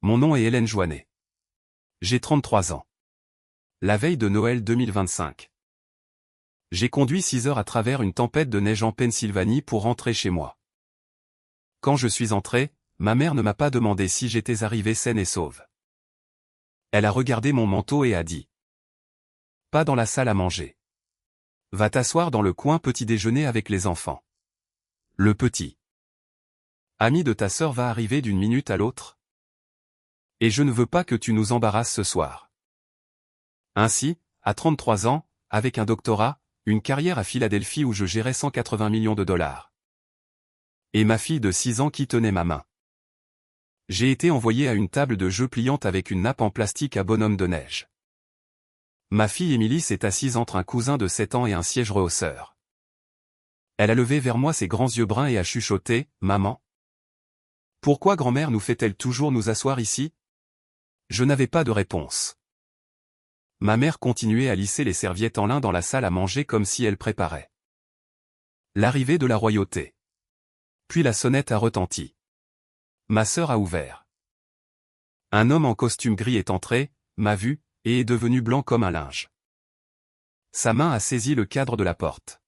Mon nom est Hélène Joannet. J'ai 33 ans. La veille de Noël 2025. J'ai conduit 6 heures à travers une tempête de neige en Pennsylvanie pour rentrer chez moi. Quand je suis entré, ma mère ne m'a pas demandé si j'étais arrivé saine et sauve. Elle a regardé mon manteau et a dit: pas dans la salle à manger. Va t'asseoir dans le coin petit déjeuner avec les enfants. Le petit ami de ta sœur va arriver d'une minute à l'autre. Et je ne veux pas que tu nous embarrasses ce soir. Ainsi, à 33 ans, avec un doctorat, une carrière à Philadelphie où je gérais 180 millions de dollars. Et ma fille de 6 ans qui tenait ma main. J'ai été envoyé à une table de jeu pliante avec une nappe en plastique à bonhomme de neige. Ma fille Émilie s'est assise entre un cousin de 7 ans et un siège rehausseur. Elle a levé vers moi ses grands yeux bruns et a chuchoté: maman. Pourquoi grand-mère nous fait-elle toujours nous asseoir ici? Je n'avais pas de réponse. Ma mère continuait à lisser les serviettes en lin dans la salle à manger comme si elle préparait l'arrivée de la royauté. Puis la sonnette a retenti. Ma sœur a ouvert. Un homme en costume gris est entré, m'a vu, et est devenu blanc comme un linge. Sa main a saisi le cadre de la porte.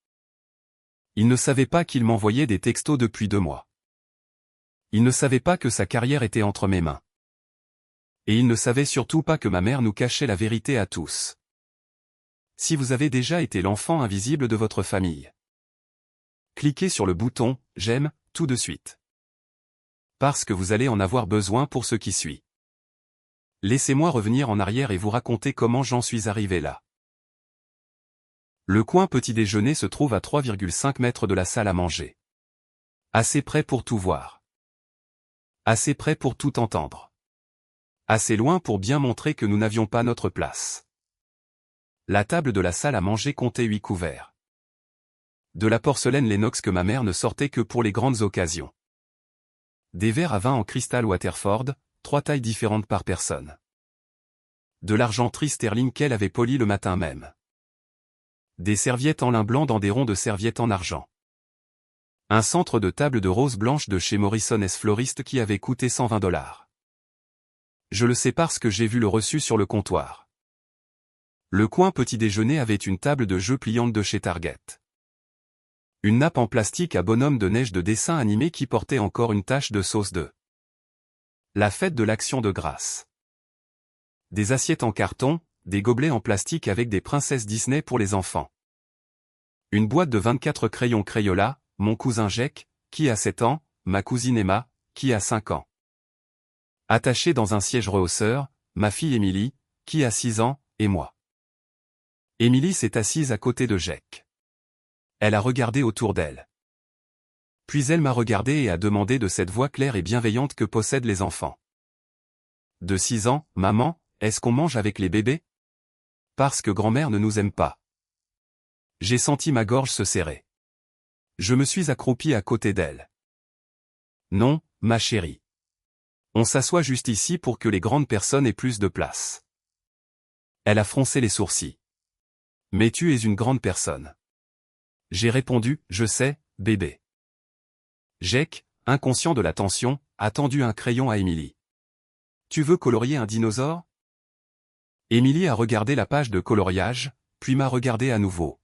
Il ne savait pas qu'il m'envoyait des textos depuis 2 mois. Il ne savait pas que sa carrière était entre mes mains. Et il ne savait surtout pas que ma mère nous cachait la vérité à tous. Si vous avez déjà été l'enfant invisible de votre famille, cliquez sur le bouton « J'aime » tout de suite. Parce que vous allez en avoir besoin pour ce qui suit. Laissez-moi revenir en arrière et vous raconter comment j'en suis arrivé là. Le coin petit déjeuner se trouve à 3,5 mètres de la salle à manger. Assez près pour tout voir. Assez près pour tout entendre. Assez loin pour bien montrer que nous n'avions pas notre place. La table de la salle à manger comptait 8 couverts. De la porcelaine Lennox que ma mère ne sortait que pour les grandes occasions. Des verres à vin en cristal Waterford, 3 tailles différentes par personne. De l'argenterie sterling qu'elle avait polie le matin même. Des serviettes en lin blanc dans des ronds de serviettes en argent. Un centre de table de rose blanche de chez Morrison & Floriste qui avait coûté 120 $. Je le sais parce que j'ai vu le reçu sur le comptoir. Le coin petit déjeuner avait une table de jeu pliante de chez Target. Une nappe en plastique à bonhomme de neige de dessin animé qui portait encore une tache de sauce de la fête de l'Action de grâce. Des assiettes en carton, des gobelets en plastique avec des princesses Disney pour les enfants. Une boîte de 24 crayons Crayola, mon cousin Jack, qui a 7 ans, ma cousine Emma, qui a 5 ans. Attachée dans un siège rehausseur, ma fille Émilie, qui a 6 ans, et moi. Émilie s'est assise à côté de Jack. Elle a regardé autour d'elle. Puis elle m'a regardé et a demandé de cette voix claire et bienveillante que possèdent les enfants. De 6 ans, maman, est-ce qu'on mange avec les bébés? Parce que grand-mère ne nous aime pas. J'ai senti ma gorge se serrer. Je me suis accroupi à côté d'elle. Non, ma chérie. On s'assoit juste ici pour que les grandes personnes aient plus de place. Elle a froncé les sourcils. Mais tu es une grande personne. J'ai répondu, je sais, bébé. Jack, inconscient de la tension, a tendu un crayon à Émilie. Tu veux colorier un dinosaure? Émilie a regardé la page de coloriage, puis m'a regardé à nouveau.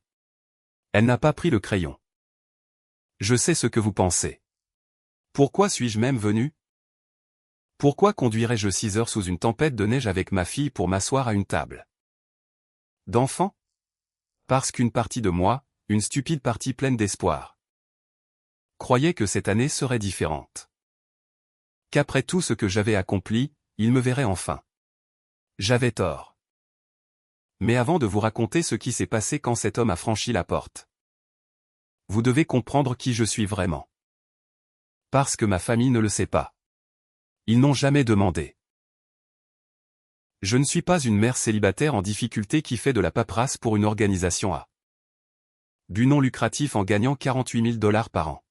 Elle n'a pas pris le crayon. Je sais ce que vous pensez. Pourquoi suis-je même venu? Pourquoi conduirais-je 6 heures sous une tempête de neige avec ma fille pour m'asseoir à une table d'enfant? Parce qu'une partie de moi, une stupide partie pleine d'espoir, croyait que cette année serait différente. Qu'après tout ce que j'avais accompli, il me verrait enfin. J'avais tort. Mais avant de vous raconter ce qui s'est passé quand cet homme a franchi la porte, vous devez comprendre qui je suis vraiment. Parce que ma famille ne le sait pas. Ils n'ont jamais demandé. Je ne suis pas une mère célibataire en difficulté qui fait de la paperasse pour une organisation à but non lucratif en gagnant 48 000 $ par an.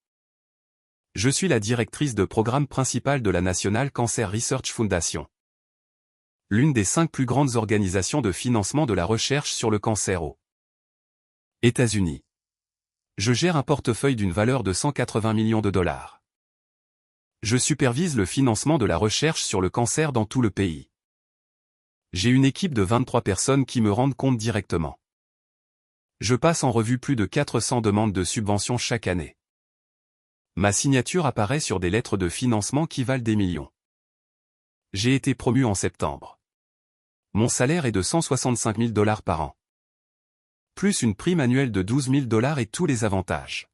Je suis la directrice de programme principale de la National Cancer Research Foundation. L'une des 5 plus grandes organisations de financement de la recherche sur le cancer aux États-Unis. Je gère un portefeuille d'une valeur de 180 millions de $. Je supervise le financement de la recherche sur le cancer dans tout le pays. J'ai une équipe de 23 personnes qui me rendent compte directement. Je passe en revue plus de 400 demandes de subventions chaque année. Ma signature apparaît sur des lettres de financement qui valent des millions. J'ai été promu en septembre. Mon salaire est de 165 000 $ par an. Plus une prime annuelle de 12 000 $ et tous les avantages.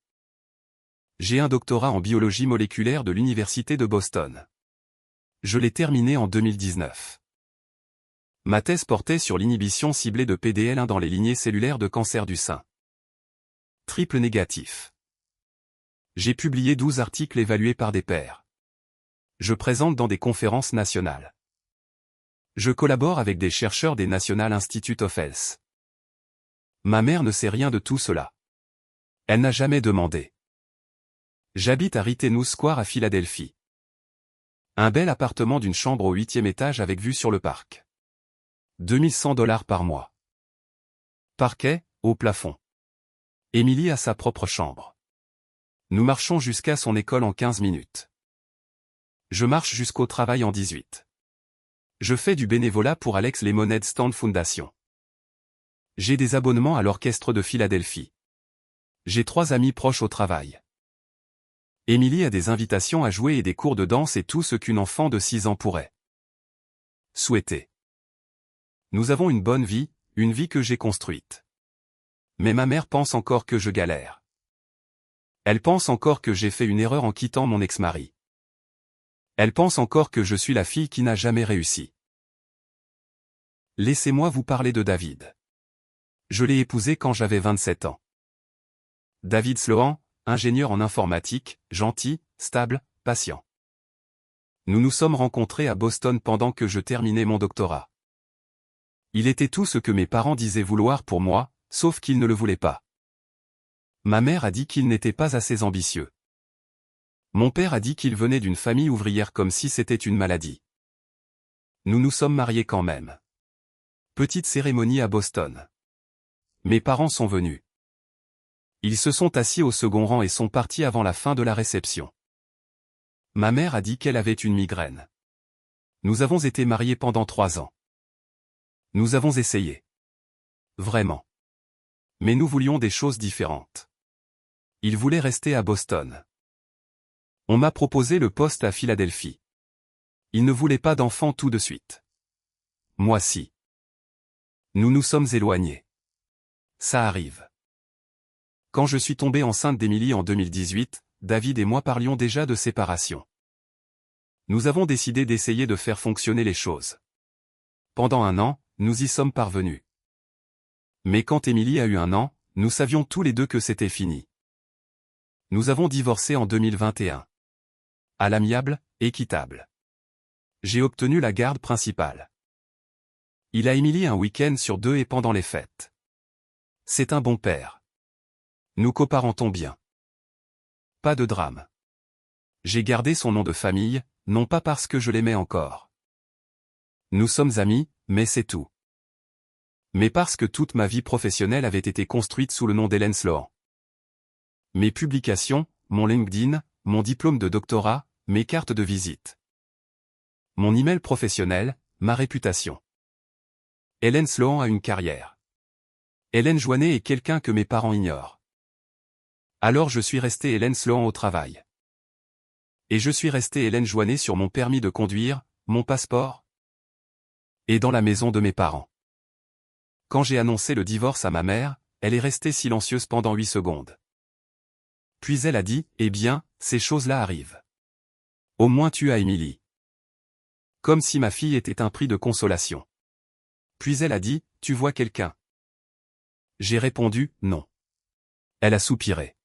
J'ai un doctorat en biologie moléculaire de l'Université de Boston. Je l'ai terminé en 2019. Ma thèse portait sur l'inhibition ciblée de PDL1 dans les lignées cellulaires de cancer du sein. Triple négatif. J'ai publié 12 articles évalués par des pairs. Je présente dans des conférences nationales. Je collabore avec des chercheurs des National Institutes of Health. Ma mère ne sait rien de tout cela. Elle n'a jamais demandé. J'habite à Rittenhouse Square à Philadelphie. Un bel appartement d'une chambre au 8e étage avec vue sur le parc. 2100 $ par mois. Parquet, au plafond. Émilie a sa propre chambre. Nous marchons jusqu'à son école en 15 minutes. Je marche jusqu'au travail en 18. Je fais du bénévolat pour Alex Lemonade Stand Foundation. J'ai des abonnements à l'orchestre de Philadelphie. J'ai 3 amis proches au travail. Émilie a des invitations à jouer et des cours de danse et tout ce qu'une enfant de 6 ans pourrait souhaiter. Nous avons une bonne vie, une vie que j'ai construite. Mais ma mère pense encore que je galère. Elle pense encore que j'ai fait une erreur en quittant mon ex-mari. Elle pense encore que je suis la fille qui n'a jamais réussi. Laissez-moi vous parler de David. Je l'ai épousé quand j'avais 27 ans. David Sloan, ingénieur en informatique, gentil, stable, patient. Nous nous sommes rencontrés à Boston pendant que je terminais mon doctorat. Il était tout ce que mes parents disaient vouloir pour moi, sauf qu'ils ne le voulaient pas. Ma mère a dit qu'il n'était pas assez ambitieux. Mon père a dit qu'il venait d'une famille ouvrière comme si c'était une maladie. Nous nous sommes mariés quand même. Petite cérémonie à Boston. Mes parents sont venus. Ils se sont assis au second rang et sont partis avant la fin de la réception. Ma mère a dit qu'elle avait une migraine. Nous avons été mariés pendant 3 ans. Nous avons essayé. Vraiment. Mais nous voulions des choses différentes. Il voulait rester à Boston. On m'a proposé le poste à Philadelphie. Il ne voulait pas d'enfant tout de suite. Moi si. Nous nous sommes éloignés. Ça arrive. Quand je suis tombée enceinte d'Émilie en 2018, David et moi parlions déjà de séparation. Nous avons décidé d'essayer de faire fonctionner les choses. Pendant 1 an, nous y sommes parvenus. Mais quand Émilie a eu 1 an, nous savions tous les deux que c'était fini. Nous avons divorcé en 2021. À l'amiable, équitable. J'ai obtenu la garde principale. Il a Émilie un week-end sur 2 et pendant les fêtes. C'est un bon père. Nous coparentons bien. Pas de drame. J'ai gardé son nom de famille, non pas parce que je l'aimais encore. Nous sommes amis, mais c'est tout. Mais parce que toute ma vie professionnelle avait été construite sous le nom d'Hélène Sloan. Mes publications, mon LinkedIn, mon diplôme de doctorat, mes cartes de visite. Mon email professionnel, ma réputation. Hélène Sloan a une carrière. Hélène Joannet est quelqu'un que mes parents ignorent. Alors je suis resté Hélène Sloan au travail. Et je suis resté Hélène Joannet sur mon permis de conduire, mon passeport. Et dans la maison de mes parents. Quand j'ai annoncé le divorce à ma mère, elle est restée silencieuse pendant 8 secondes. Puis elle a dit, eh bien, ces choses-là arrivent. Au moins tu as Émilie. Comme si ma fille était un prix de consolation. Puis elle a dit, tu vois quelqu'un? J'ai répondu, non. Elle a soupiré.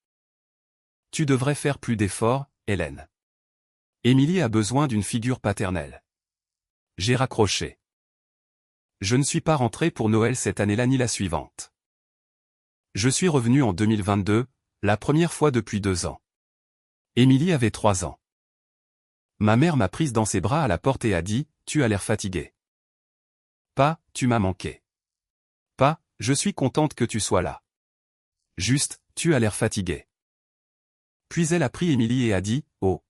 Tu devrais faire plus d'efforts, Hélène. Émilie a besoin d'une figure paternelle. J'ai raccroché. Je ne suis pas rentré pour Noël cette année-là ni la suivante. Je suis revenu en 2022, la première fois depuis 2 ans. Émilie avait 3 ans. Ma mère m'a prise dans ses bras à la porte et a dit, tu as l'air fatigué. Pas, tu m'as manqué. Pas, je suis contente que tu sois là. Juste, tu as l'air fatigué. Puis elle a pris Émilie et a dit, oh.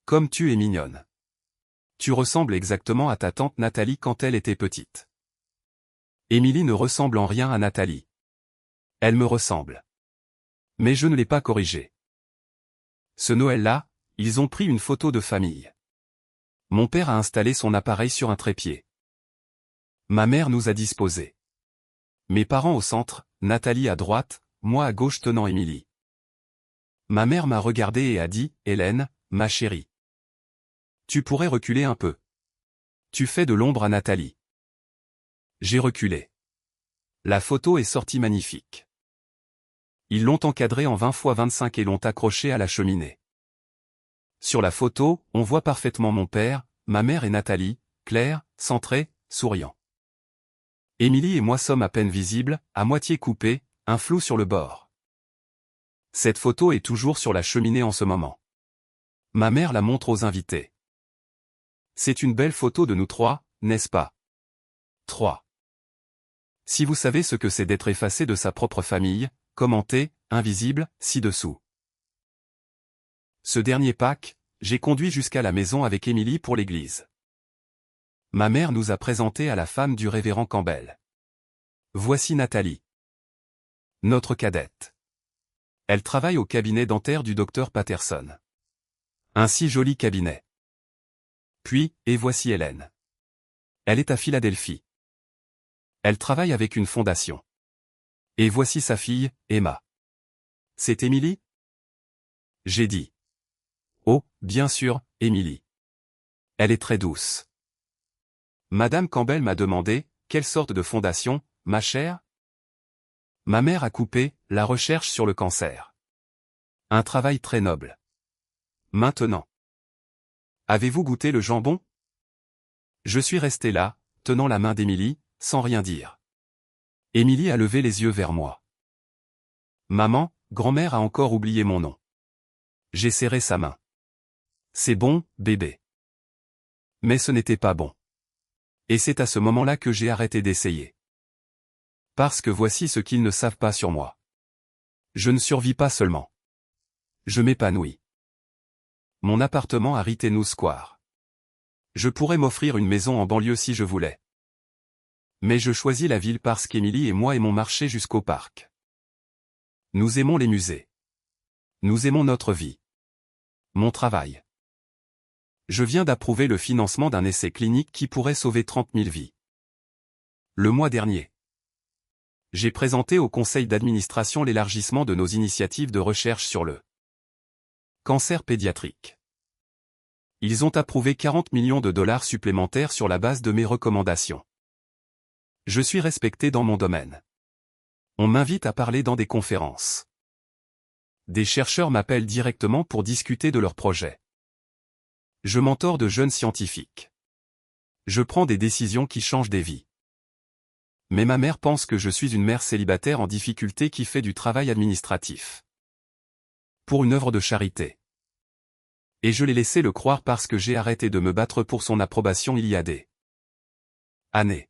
Comme tu es mignonne. Tu ressembles exactement à ta tante Nathalie quand elle était petite. Émilie ne ressemble en rien à Nathalie. Elle me ressemble. Mais je ne l'ai pas corrigée. Ce Noël-là, ils ont pris une photo de famille. Mon père a installé son appareil sur un trépied. Ma mère nous a disposés. Mes parents au centre, Nathalie à droite, moi à gauche tenant Émilie. Ma mère m'a regardé et a dit, « Hélène, ma chérie. Tu pourrais reculer un peu. Tu fais de l'ombre à Nathalie. » J'ai reculé. La photo est sortie magnifique. Ils l'ont encadrée en 20 x 25 et l'ont accrochée à la cheminée. Sur la photo, on voit parfaitement mon père, ma mère et Nathalie, clairs, centrés, souriants. Émilie et moi sommes à peine visibles, à moitié coupés, un flou sur le bord. Cette photo est toujours sur la cheminée en ce moment. Ma mère la montre aux invités. C'est une belle photo de nous trois, n'est-ce pas? 3. Si vous savez ce que c'est d'être effacé de sa propre famille, commentez, invisible, ci-dessous. Ce dernier Pâques, j'ai conduit jusqu'à la maison avec Émilie pour l'église. Ma mère nous a présenté à la femme du révérend Campbell. Voici Nathalie. Notre cadette. Elle travaille au cabinet dentaire du docteur Patterson. Un si joli cabinet. Puis, et voici Hélène. Elle est à Philadelphie. Elle travaille avec une fondation. Et voici sa fille, Emma. C'est Émilie? J'ai dit. Oh, bien sûr, Émilie. Elle est très douce. Madame Campbell m'a demandé, quelle sorte de fondation, ma chère? Ma mère a coupé, la recherche sur le cancer. Un travail très noble. Maintenant. Avez-vous goûté le jambon? Je suis resté là, tenant la main d'Émilie, sans rien dire. Émilie a levé les yeux vers moi. Maman, grand-mère a encore oublié mon nom. J'ai serré sa main. C'est bon, bébé. Mais ce n'était pas bon. Et c'est à ce moment-là que j'ai arrêté d'essayer. Parce que voici ce qu'ils ne savent pas sur moi. Je ne survis pas seulement. Je m'épanouis. Mon appartement à Rittenhouse Square. Je pourrais m'offrir une maison en banlieue si je voulais. Mais je choisis la ville parce qu'Émilie et moi aimons marcher jusqu'au parc. Nous aimons les musées. Nous aimons notre vie. Mon travail. Je viens d'approuver le financement d'un essai clinique qui pourrait sauver 30 000 vies. Le mois dernier. J'ai présenté au conseil d'administration l'élargissement de nos initiatives de recherche sur le cancer pédiatrique. Ils ont approuvé 40 millions de dollars supplémentaires sur la base de mes recommandations. Je suis respecté dans mon domaine. On m'invite à parler dans des conférences. Des chercheurs m'appellent directement pour discuter de leurs projets. Je mentore de jeunes scientifiques. Je prends des décisions qui changent des vies. Mais ma mère pense que je suis une mère célibataire en difficulté qui fait du travail administratif. Pour une œuvre de charité. Et je l'ai laissé le croire parce que j'ai arrêté de me battre pour son approbation il y a des années.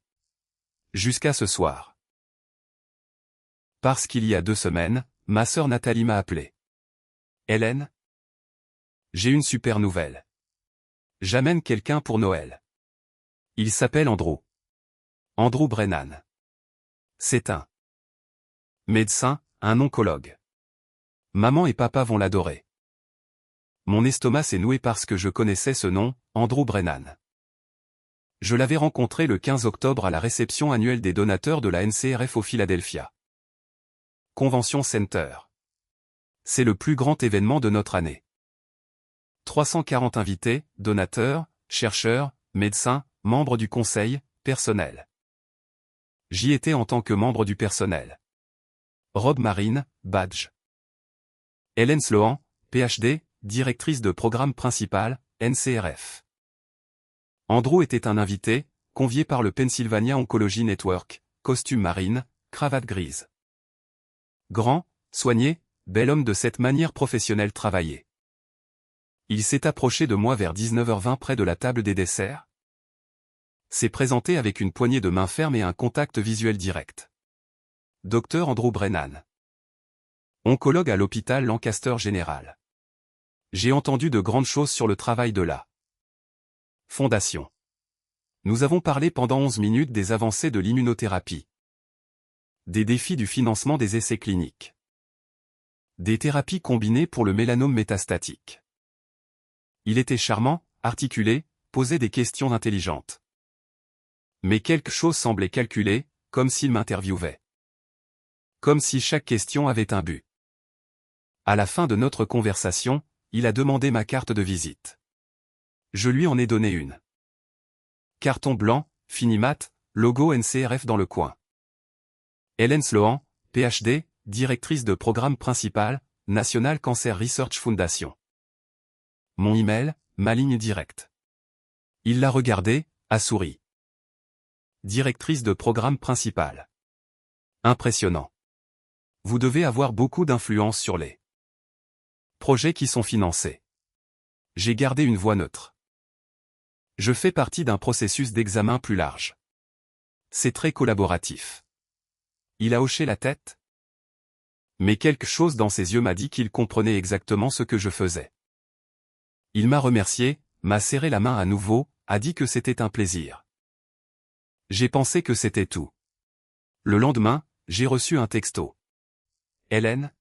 Jusqu'à ce soir. Parce qu'il y a 2 semaines, ma sœur Nathalie m'a appelé. Hélène? J'ai une super nouvelle. J'amène quelqu'un pour Noël. Il s'appelle Andrew. Andrew Brennan. C'est un médecin, un oncologue. Maman et papa vont l'adorer. Mon estomac s'est noué parce que je connaissais ce nom, Andrew Brennan. Je l'avais rencontré le 15 octobre à la réception annuelle des donateurs de la NCRF au Philadelphia Convention Center. C'est le plus grand événement de notre année. 340 invités, donateurs, chercheurs, médecins, membres du conseil, personnel. J'y étais en tant que membre du personnel. Robe Marine, badge. Hélène Sloan, PhD, directrice de programme principal, NCRF. Andrew était un invité, convié par le Pennsylvania Oncology Network, costume marine, cravate grise. Grand, soigné, bel homme de cette manière professionnelle travaillée. Il s'est approché de moi vers 19h20 près de la table des desserts. S'est présenté avec une poignée de main ferme et un contact visuel direct. Dr Andrew Brennan. Oncologue à l'hôpital Lancaster General. J'ai entendu de grandes choses sur le travail de la Fondation. Nous avons parlé pendant 11 minutes des avancées de l'immunothérapie, des défis du financement des essais cliniques, des thérapies combinées pour le mélanome métastatique. Il était charmant, articulé, posait des questions intelligentes. Mais quelque chose semblait calculé, comme s'il m'interviewait. Comme si chaque question avait un but. À la fin de notre conversation, il a demandé ma carte de visite. Je lui en ai donné une. Carton blanc, fini mat, logo NCRF dans le coin. Hélène Sloan, PhD, directrice de programme principal, National Cancer Research Foundation. Mon email, ma ligne directe. Il l'a regardé, a souri. Directrice de programme principal. Impressionnant. Vous devez avoir beaucoup d'influence sur les projets qui sont financés. J'ai gardé une voix neutre. Je fais partie d'un processus d'examen plus large. C'est très collaboratif. Il a hoché la tête. Mais quelque chose dans ses yeux m'a dit qu'il comprenait exactement ce que je faisais. Il m'a remercié, m'a serré la main à nouveau, a dit que c'était un plaisir. J'ai pensé que c'était tout. Le lendemain, j'ai reçu un texto. Hélène?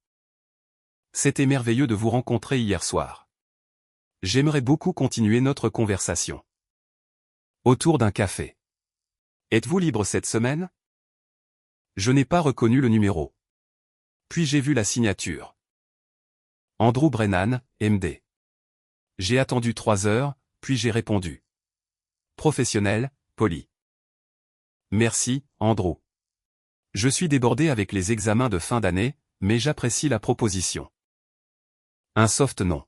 C'était merveilleux de vous rencontrer hier soir. J'aimerais beaucoup continuer notre conversation. Autour d'un café. Êtes-vous libre cette semaine? Je n'ai pas reconnu le numéro. Puis j'ai vu la signature. Andrew Brennan, MD. J'ai attendu 3 heures, puis j'ai répondu. Professionnel, poli. Merci, Andrew. Je suis débordé avec les examens de fin d'année, mais j'apprécie la proposition. Un soft non.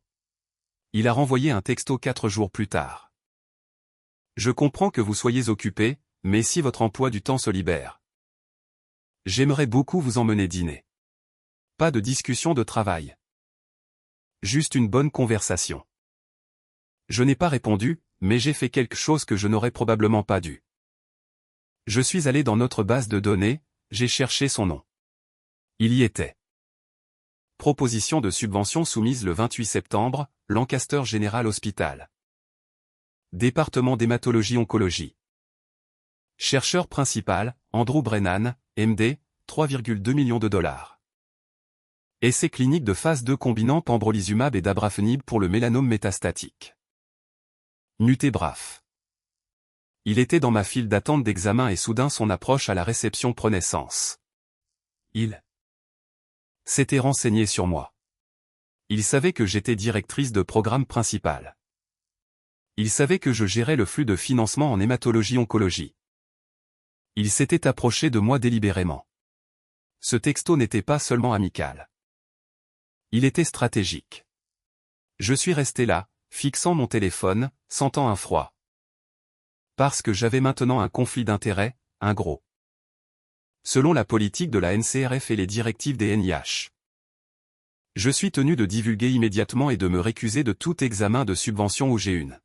Il a renvoyé un texto 4 jours plus tard. Je comprends que vous soyez occupé, mais si votre emploi du temps se libère. J'aimerais beaucoup vous emmener dîner. Pas de discussion de travail. Juste une bonne conversation. Je n'ai pas répondu, mais j'ai fait quelque chose que je n'aurais probablement pas dû. Je suis allé dans notre base de données, j'ai cherché son nom. Il y était. Proposition de subvention soumise le 28 septembre, Lancaster General Hospital. Département d'hématologie-oncologie. Chercheur principal, Andrew Brennan, MD, 3,2 millions de dollars. Essai clinique de phase 2 combinant pembrolizumab et dabrafenib pour le mélanome métastatique. Nutébraf. Il était dans ma file d'attente d'examen et soudain son approche à la réception prenait sens. Il s'était renseigné sur moi. Il savait que j'étais directrice de programme principal. Il savait que je gérais le flux de financement en hématologie-oncologie. Il s'était approché de moi délibérément. Ce texto n'était pas seulement amical. Il était stratégique. Je suis resté là, fixant mon téléphone, sentant un froid. Parce que j'avais maintenant un conflit d'intérêts, un gros. Selon la politique de la NCRF et les directives des NIH. Je suis tenu de divulguer immédiatement et de me récuser de tout examen de subvention où j'ai une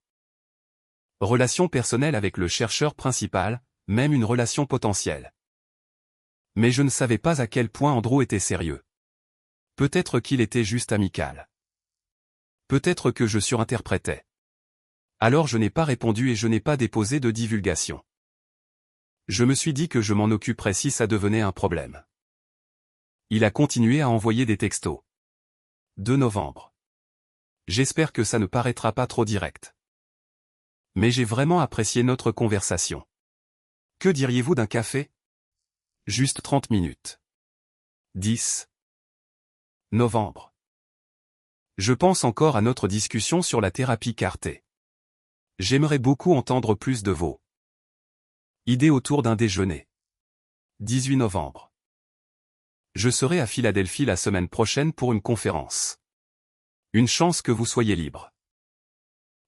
relation personnelle avec le chercheur principal, même une relation potentielle. Mais je ne savais pas à quel point Andrew était sérieux. Peut-être qu'il était juste amical. Peut-être que je surinterprétais. Alors je n'ai pas répondu et je n'ai pas déposé de divulgation. Je me suis dit que je m'en occuperais si ça devenait un problème. Il a continué à envoyer des textos. 2 novembre. J'espère que ça ne paraîtra pas trop direct. Mais j'ai vraiment apprécié notre conversation. Que diriez-vous d'un café? Juste 30 minutes. 10 novembre. Je pense encore à notre discussion sur la thérapie CAR-T. J'aimerais beaucoup entendre plus de vos idées autour d'un déjeuner. 18 novembre. Je serai à Philadelphie la semaine prochaine pour une conférence. Une chance que vous soyez libre.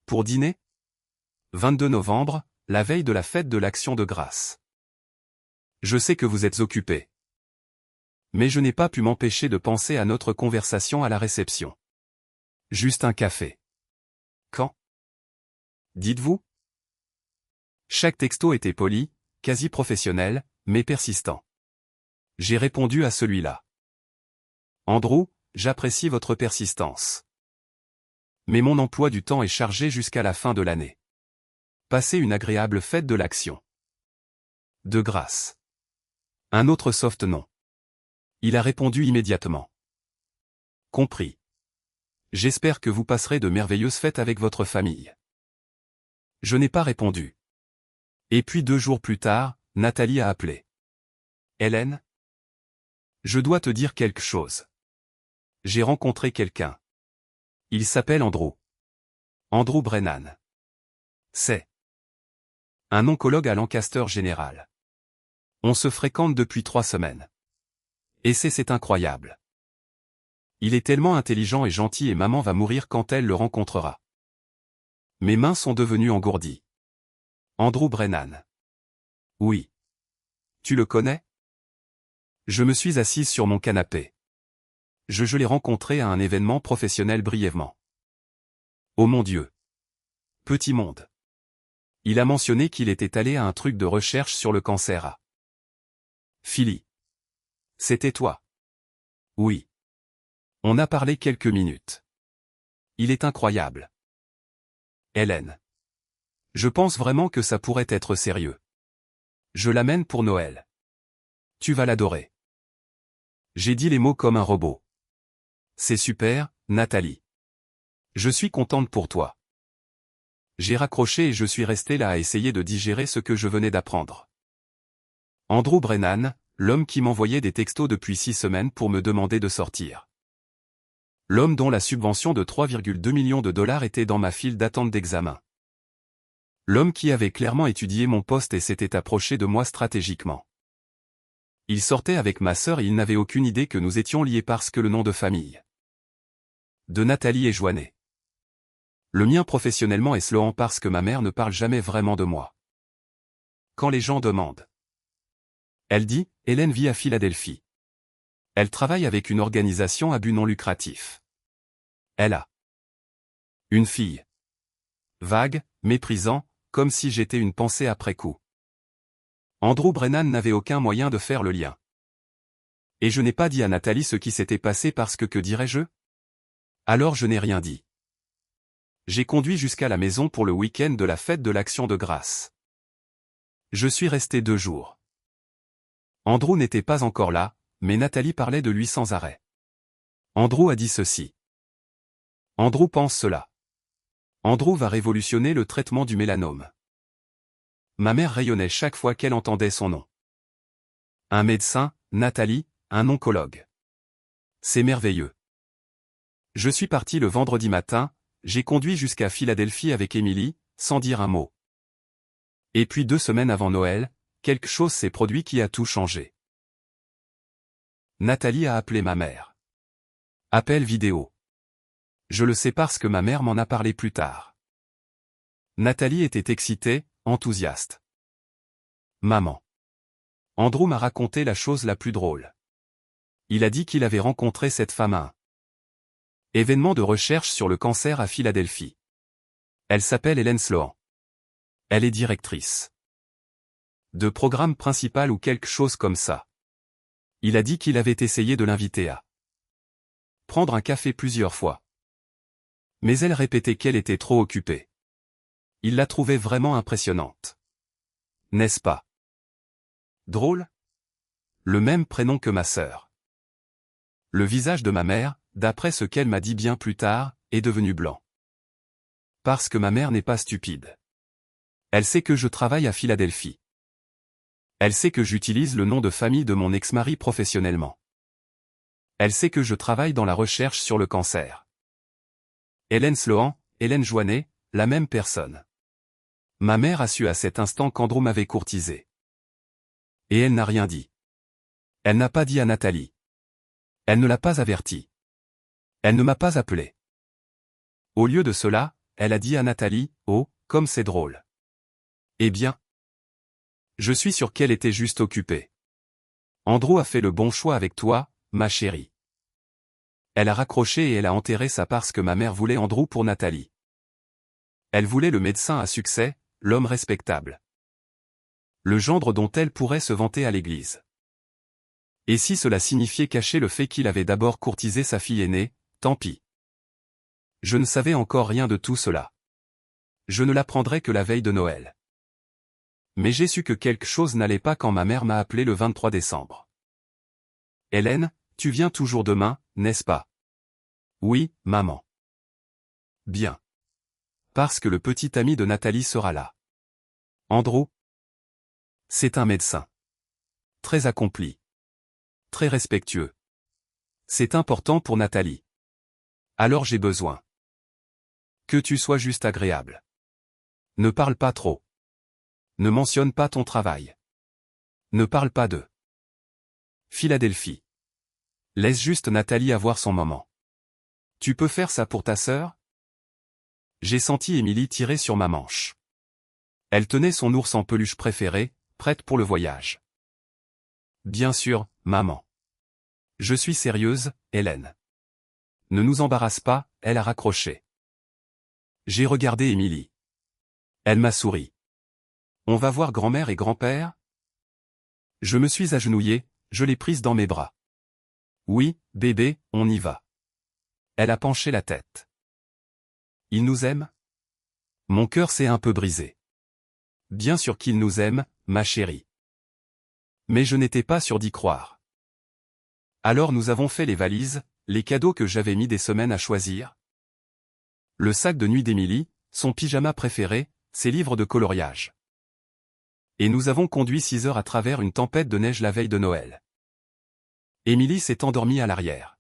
Pour dîner? 22 novembre, la veille de la fête de l'Action de grâce. Je sais que vous êtes occupé. Mais je n'ai pas pu m'empêcher de penser à notre conversation à la réception. Juste un café. Quand? Dites-vous? Chaque texto était poli, quasi professionnel, mais persistant. J'ai répondu à celui-là. Andrew, j'apprécie votre persistance. Mais mon emploi du temps est chargé jusqu'à la fin de l'année. Passez une agréable fête de l'Action de grâce. Un autre soft non. Il a répondu immédiatement. Compris. J'espère que vous passerez de merveilleuses fêtes avec votre famille. Je n'ai pas répondu. Et puis 2 jours plus tard, Nathalie a appelé. Hélène? Je dois te dire quelque chose. J'ai rencontré quelqu'un. Il s'appelle Andrew. Andrew Brennan. C'est un oncologue à Lancaster General. On se fréquente depuis 3 semaines. Et c'est incroyable. Il est tellement intelligent et gentil et maman va mourir quand elle le rencontrera. Mes mains sont devenues engourdies. Andrew Brennan. Oui. Tu le connais? Je me suis assise sur mon canapé. Je l'ai rencontré à un événement professionnel brièvement. Oh mon Dieu. Petit monde. Il a mentionné qu'il était allé à un truc de recherche sur le cancer à Philly. C'était toi? Oui. On a parlé quelques minutes. Il est incroyable. Hélène. Je pense vraiment que ça pourrait être sérieux. Je l'amène pour Noël. Tu vas l'adorer. J'ai dit les mots comme un robot. C'est super, Nathalie. Je suis contente pour toi. J'ai raccroché et je suis resté là à essayer de digérer ce que je venais d'apprendre. Andrew Brennan, l'homme qui m'envoyait des textos depuis 6 semaines pour me demander de sortir. L'homme dont la subvention de 3,2 millions de dollars était dans ma file d'attente d'examen. L'homme qui avait clairement étudié mon poste et s'était approché de moi stratégiquement. Il sortait avec ma sœur et il n'avait aucune idée que nous étions liés parce que le nom de famille de Nathalie est Joannet. Le mien professionnellement est Sloan parce que ma mère ne parle jamais vraiment de moi. Quand les gens demandent, elle dit, Hélène vit à Philadelphie. Elle travaille avec une organisation à but non lucratif. Elle a une fille. Vague, méprisant, comme si j'étais une pensée après coup. Andrew Brennan n'avait aucun moyen de faire le lien. Et je n'ai pas dit à Nathalie ce qui s'était passé parce que dirais-je? Alors je n'ai rien dit. J'ai conduit jusqu'à la maison pour le week-end de la fête de l'Action de grâce. Je suis resté 2 jours. Andrew n'était pas encore là, mais Nathalie parlait de lui sans arrêt. Andrew a dit ceci. Andrew pense cela. Andrew va révolutionner le traitement du mélanome. Ma mère rayonnait chaque fois qu'elle entendait son nom. Un médecin, Nathalie, un oncologue. C'est merveilleux. Je suis parti le vendredi matin, j'ai conduit jusqu'à Philadelphie avec Emily, sans dire un mot. Et puis 2 semaines avant Noël, quelque chose s'est produit qui a tout changé. Nathalie a appelé ma mère. Appel vidéo. Je le sais parce que ma mère m'en a parlé plus tard. Nathalie était excitée, enthousiaste. Maman. Andrew m'a raconté la chose la plus drôle. Il a dit qu'il avait rencontré cette femme à un événement de recherche sur le cancer à Philadelphie. Elle s'appelle Hélène Sloan. Elle est directrice de programme principal ou quelque chose comme ça. Il a dit qu'il avait essayé de l'inviter à prendre un café plusieurs fois. Mais elle répétait qu'elle était trop occupée. Il la trouvait vraiment impressionnante. N'est-ce pas? Drôle? Le même prénom que ma sœur. Le visage de ma mère, d'après ce qu'elle m'a dit bien plus tard, est devenu blanc. Parce que ma mère n'est pas stupide. Elle sait que je travaille à Philadelphie. Elle sait que j'utilise le nom de famille de mon ex-mari professionnellement. Elle sait que je travaille dans la recherche sur le cancer. Hélène Sloan, Hélène Joannet, la même personne. Ma mère a su à cet instant qu'Andrew m'avait courtisé. Et elle n'a rien dit. Elle n'a pas dit à Nathalie. Elle ne l'a pas avertie. Elle ne m'a pas appelé. Au lieu de cela, elle a dit à Nathalie, « Oh, comme c'est drôle. » Eh bien, je suis sûr qu'elle était juste occupée. Andrew a fait le bon choix avec toi, ma chérie. Elle a raccroché et elle a enterré ça parce que ma mère voulait Andrew pour Nathalie. Elle voulait le médecin à succès, l'homme respectable. Le gendre dont elle pourrait se vanter à l'église. Et si cela signifiait cacher le fait qu'il avait d'abord courtisé sa fille aînée, tant pis. Je ne savais encore rien de tout cela. Je ne l'apprendrai que la veille de Noël. Mais j'ai su que quelque chose n'allait pas quand ma mère m'a appelé le 23 décembre. Hélène, tu viens toujours demain, n'est-ce pas? Oui, maman. Bien. Parce que le petit ami de Nathalie sera là. Andrew? C'est un médecin. Très accompli. Très respectueux. C'est important pour Nathalie. Alors j'ai besoin. Que tu sois juste agréable. Ne parle pas trop. Ne mentionne pas ton travail. Ne parle pas de Philadelphie. Laisse juste Nathalie avoir son moment. Tu peux faire ça pour ta sœur? J'ai senti Émilie tirer sur ma manche. Elle tenait son ours en peluche préféré, prête pour le voyage. Bien sûr, maman. Je suis sérieuse, Hélène. Ne nous embarrasse pas, elle a raccroché. J'ai regardé Émilie. Elle m'a souri. On va voir grand-mère et grand-père? Je me suis agenouillé, je l'ai prise dans mes bras. Oui, bébé, on y va. Elle a penché la tête. Il nous aime? Mon cœur s'est un peu brisé. Bien sûr qu'il nous aime, ma chérie. Mais je n'étais pas sûr d'y croire. Alors nous avons fait les valises, les cadeaux que j'avais mis des semaines à choisir. Le sac de nuit d'Émilie, son pyjama préféré, ses livres de coloriage. Et nous avons conduit 6 heures à travers une tempête de neige la veille de Noël. Émilie s'est endormie à l'arrière.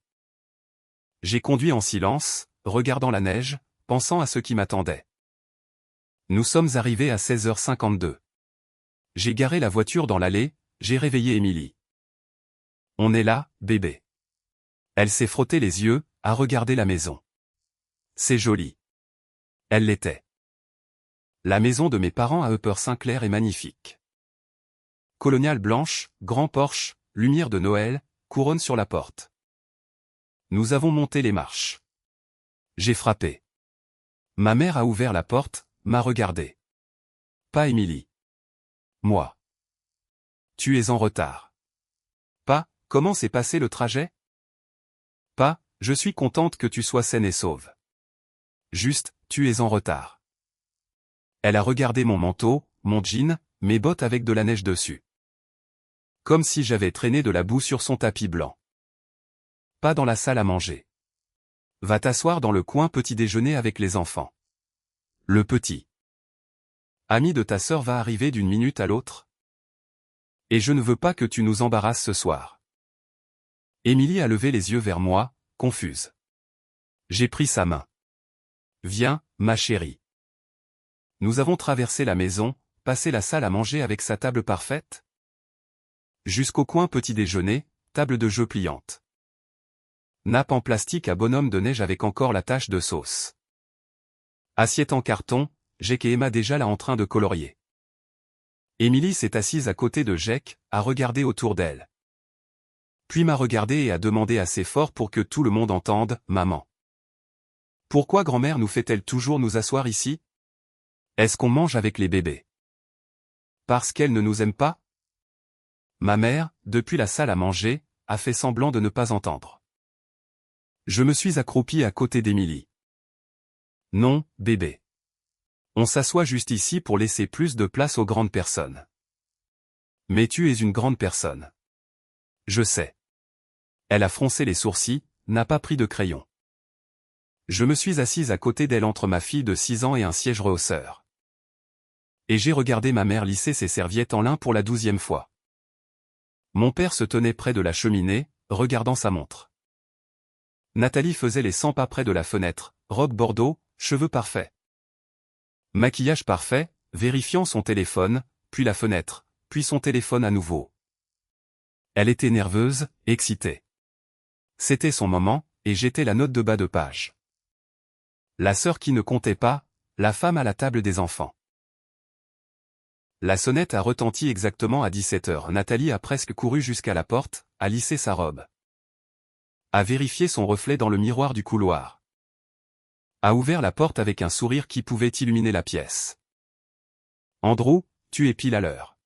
J'ai conduit en silence, regardant la neige, pensant à ce qui m'attendait. Nous sommes arrivés à 16h52. J'ai garé la voiture dans l'allée, j'ai réveillé Émilie. On est là, bébé. Elle s'est frotté les yeux, a regardé la maison. C'est joli. Elle l'était. La maison de mes parents à Upper Saint-Clair est magnifique. Coloniale blanche, grand porche, lumière de Noël, couronne sur la porte. Nous avons monté les marches. J'ai frappé. Ma mère a ouvert la porte, m'a regardé. Pas Émilie. Moi. Tu es en retard. Pas, comment s'est passé le trajet? Pas, je suis contente que tu sois saine et sauve. Juste, tu es en retard. Elle a regardé mon manteau, mon jean, mes bottes avec de la neige dessus. Comme si j'avais traîné de la boue sur son tapis blanc. Pas dans la salle à manger. Va t'asseoir dans le coin petit déjeuner avec les enfants. Le petit ami de ta sœur va arriver d'une minute à l'autre. Et je ne veux pas que tu nous embarrasses ce soir. Émilie a levé les yeux vers moi, confuse. J'ai pris sa main. Viens, ma chérie. Nous avons traversé la maison, passé la salle à manger avec sa table parfaite. Jusqu'au coin petit déjeuner, table de jeu pliante. Nappe en plastique à bonhomme de neige avec encore la tache de sauce. Assiette en carton, Jake et Emma déjà là en train de colorier. Émilie s'est assise à côté de Jake, a regardé autour d'elle. Puis m'a regardé et a demandé assez fort pour que tout le monde entende, « Maman. Pourquoi grand-mère nous fait-elle toujours nous asseoir ici? Est-ce qu'on mange avec les bébés? Parce qu'elle ne nous aime pas? » Ma mère, depuis la salle à manger, a fait semblant de ne pas entendre. Je me suis accroupi à côté d'Émilie. Non, bébé. On s'assoit juste ici pour laisser plus de place aux grandes personnes. Mais tu es une grande personne. Je sais. Elle a froncé les sourcils, n'a pas pris de crayon. Je me suis assise à côté d'elle entre ma fille de 6 ans et un siège rehausseur. Et j'ai regardé ma mère lisser ses serviettes en lin pour la 12e fois. Mon père se tenait près de la cheminée, regardant sa montre. Nathalie faisait les 100 pas près de la fenêtre, robe bordeaux, cheveux parfaits. Maquillage parfait, vérifiant son téléphone, puis la fenêtre, puis son téléphone à nouveau. Elle était nerveuse, excitée. C'était son moment, et j'étais la note de bas de page. La sœur qui ne comptait pas, la femme à la table des enfants. La sonnette a retenti exactement à 17h. Nathalie a presque couru jusqu'à la porte, a lissé sa robe. A vérifié son reflet dans le miroir du couloir. A ouvert la porte avec un sourire qui pouvait illuminer la pièce. Andrew, tu es pile à l'heure.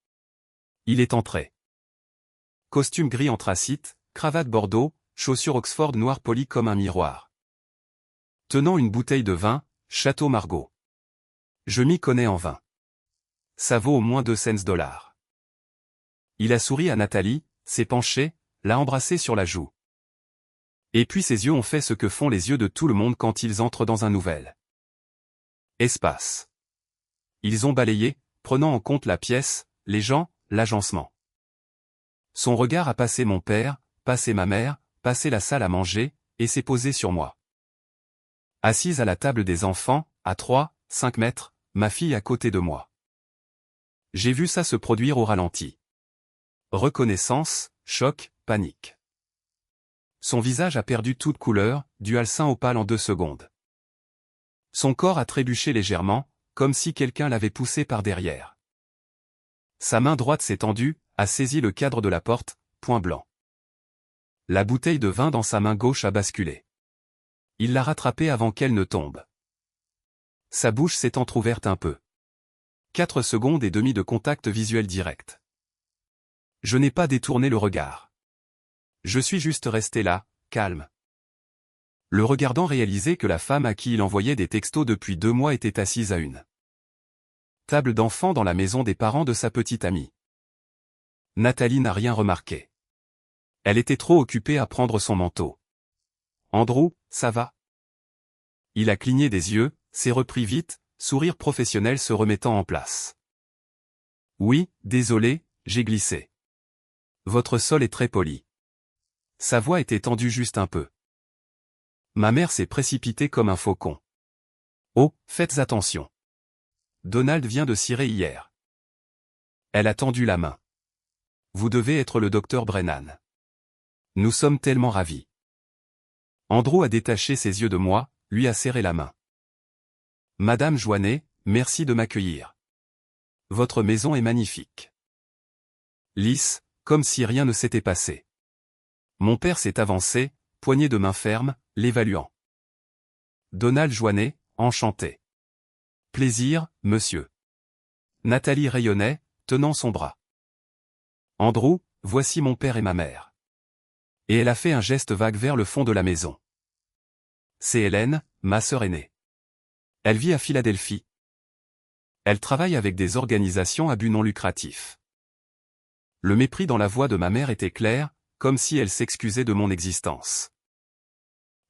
Il est entré. Costume gris anthracite, cravate bordeaux, chaussures Oxford noires polies comme un miroir. tenant une bouteille de vin, Château Margaux. Je m'y connais en vin. Ça vaut au moins 2 cents. Il a souri à Nathalie, s'est penché, l'a embrassée sur la joue. Et puis ses yeux ont fait ce que font les yeux de tout le monde quand ils entrent dans un nouvel espace. Ils ont balayé, prenant en compte la pièce, les gens, l'agencement. Son regard a passé mon père, passé ma mère, passé la salle à manger, et s'est posé sur moi. Assise à la table des enfants, à 3-5 mètres, ma fille à côté de moi. J'ai vu ça se produire au ralenti. Reconnaissance, choc, panique. Son visage a perdu toute couleur, du alcin au pâle en 2 secondes. Son corps a trébuché légèrement, comme si quelqu'un l'avait poussé par derrière. Sa main droite s'est tendue, a saisi le cadre de la porte, point blanc. La bouteille de vin dans sa main gauche a basculé. Il l'a rattrapée avant qu'elle ne tombe. Sa bouche s'est entr'ouverte un peu. 4 secondes et demie de contact visuel direct. Je n'ai pas détourné le regard. Je suis juste resté là, calme. Le regardant réaliser que la femme à qui il envoyait des textos depuis 2 mois était assise à une table d'enfants dans la maison des parents de sa petite amie. Nathalie n'a rien remarqué. Elle était trop occupée à prendre son manteau. Andrew, ça va? Il a cligné des yeux, s'est repris vite, sourire professionnel se remettant en place. Oui, désolé, j'ai glissé. Votre sol est très poli. Sa voix était tendue juste un peu. Ma mère s'est précipitée comme un faucon. Oh, faites attention. Donald vient de cirer hier. Elle a tendu la main. Vous devez être le docteur Brennan. Nous sommes tellement ravis. Andrew a détaché ses yeux de moi, lui a serré la main. Madame Joannet, merci de m'accueillir. Votre maison est magnifique. Lisse, comme si rien ne s'était passé. Mon père s'est avancé, poignée de main ferme, l'évaluant. Donald Joannet, enchanté. Plaisir, monsieur. Nathalie rayonnait, tenant son bras. Andrew, voici mon père et ma mère. Et elle a fait un geste vague vers le fond de la maison. C'est Hélène, ma sœur aînée. Elle vit à Philadelphie. Elle travaille avec des organisations à but non lucratif. Le mépris dans la voix de ma mère était clair, comme si elle s'excusait de mon existence.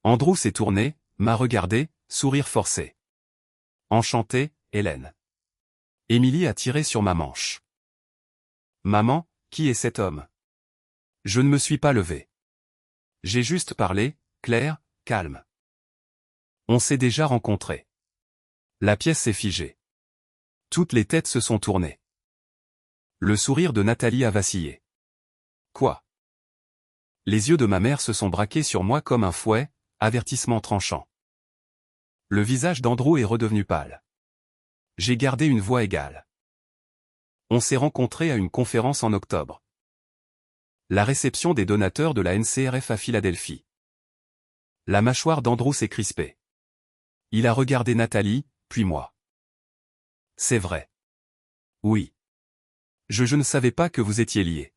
Andrew s'est tourné, m'a regardé, sourire forcé. Enchanté, Hélène. Émilie a tiré sur ma manche. Maman, qui est cet homme? Je ne me suis pas levé. J'ai juste parlé, clair, calme. On s'est déjà rencontrés. La pièce s'est figée. Toutes les têtes se sont tournées. Le sourire de Nathalie a vacillé. Quoi? Les yeux de ma mère se sont braqués sur moi comme un fouet, avertissement tranchant. Le visage d'Andrew est redevenu pâle. J'ai gardé une voix égale. On s'est rencontrés à une conférence en octobre. La réception des donateurs de la NCRF à Philadelphie. La mâchoire d'Andrew s'est crispée. Il a regardé Nathalie, puis moi. C'est vrai. Oui. Je ne savais pas que vous étiez liés.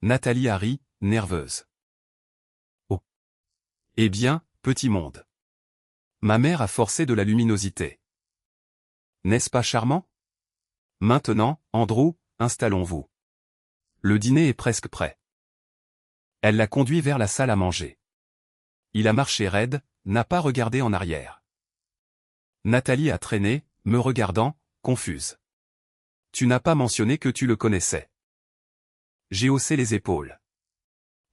Nathalie a ri, nerveuse. Oh. Eh bien, petit monde. Ma mère a forcé de la luminosité. N'est-ce pas charmant? Maintenant, Andrew, installons-vous. Le dîner est presque prêt. Elle l'a conduit vers la salle à manger. Il a marché raide, n'a pas regardé en arrière. Nathalie a traîné, me regardant, confuse. Tu n'as pas mentionné que tu le connaissais. J'ai haussé les épaules.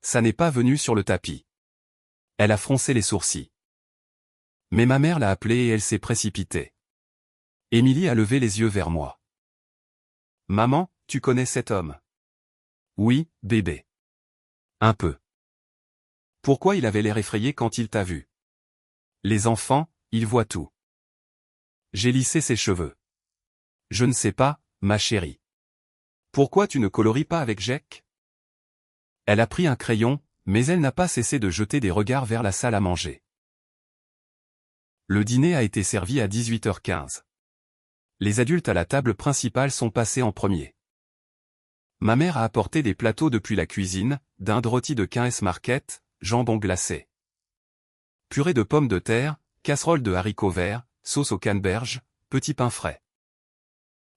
Ça n'est pas venu sur le tapis. Elle a froncé les sourcils. Mais ma mère l'a appelée et elle s'est précipitée. Émilie a levé les yeux vers moi. Maman, tu connais cet homme? Oui, bébé. Un peu. Pourquoi il avait l'air effrayé quand il t'a vu? Les enfants, ils voient tout. J'ai lissé ses cheveux. Je ne sais pas, ma chérie. Pourquoi tu ne colories pas avec Jack? Elle a pris un crayon, mais elle n'a pas cessé de jeter des regards vers la salle à manger. Le dîner a été servi à 18h15. Les adultes à la table principale sont passés en premier. Ma mère a apporté des plateaux depuis la cuisine, dinde rôtie de 15 marquettes, jambon glacé. Purée de pommes de terre, casserole de haricots verts, sauce au canneberge, petit pain frais.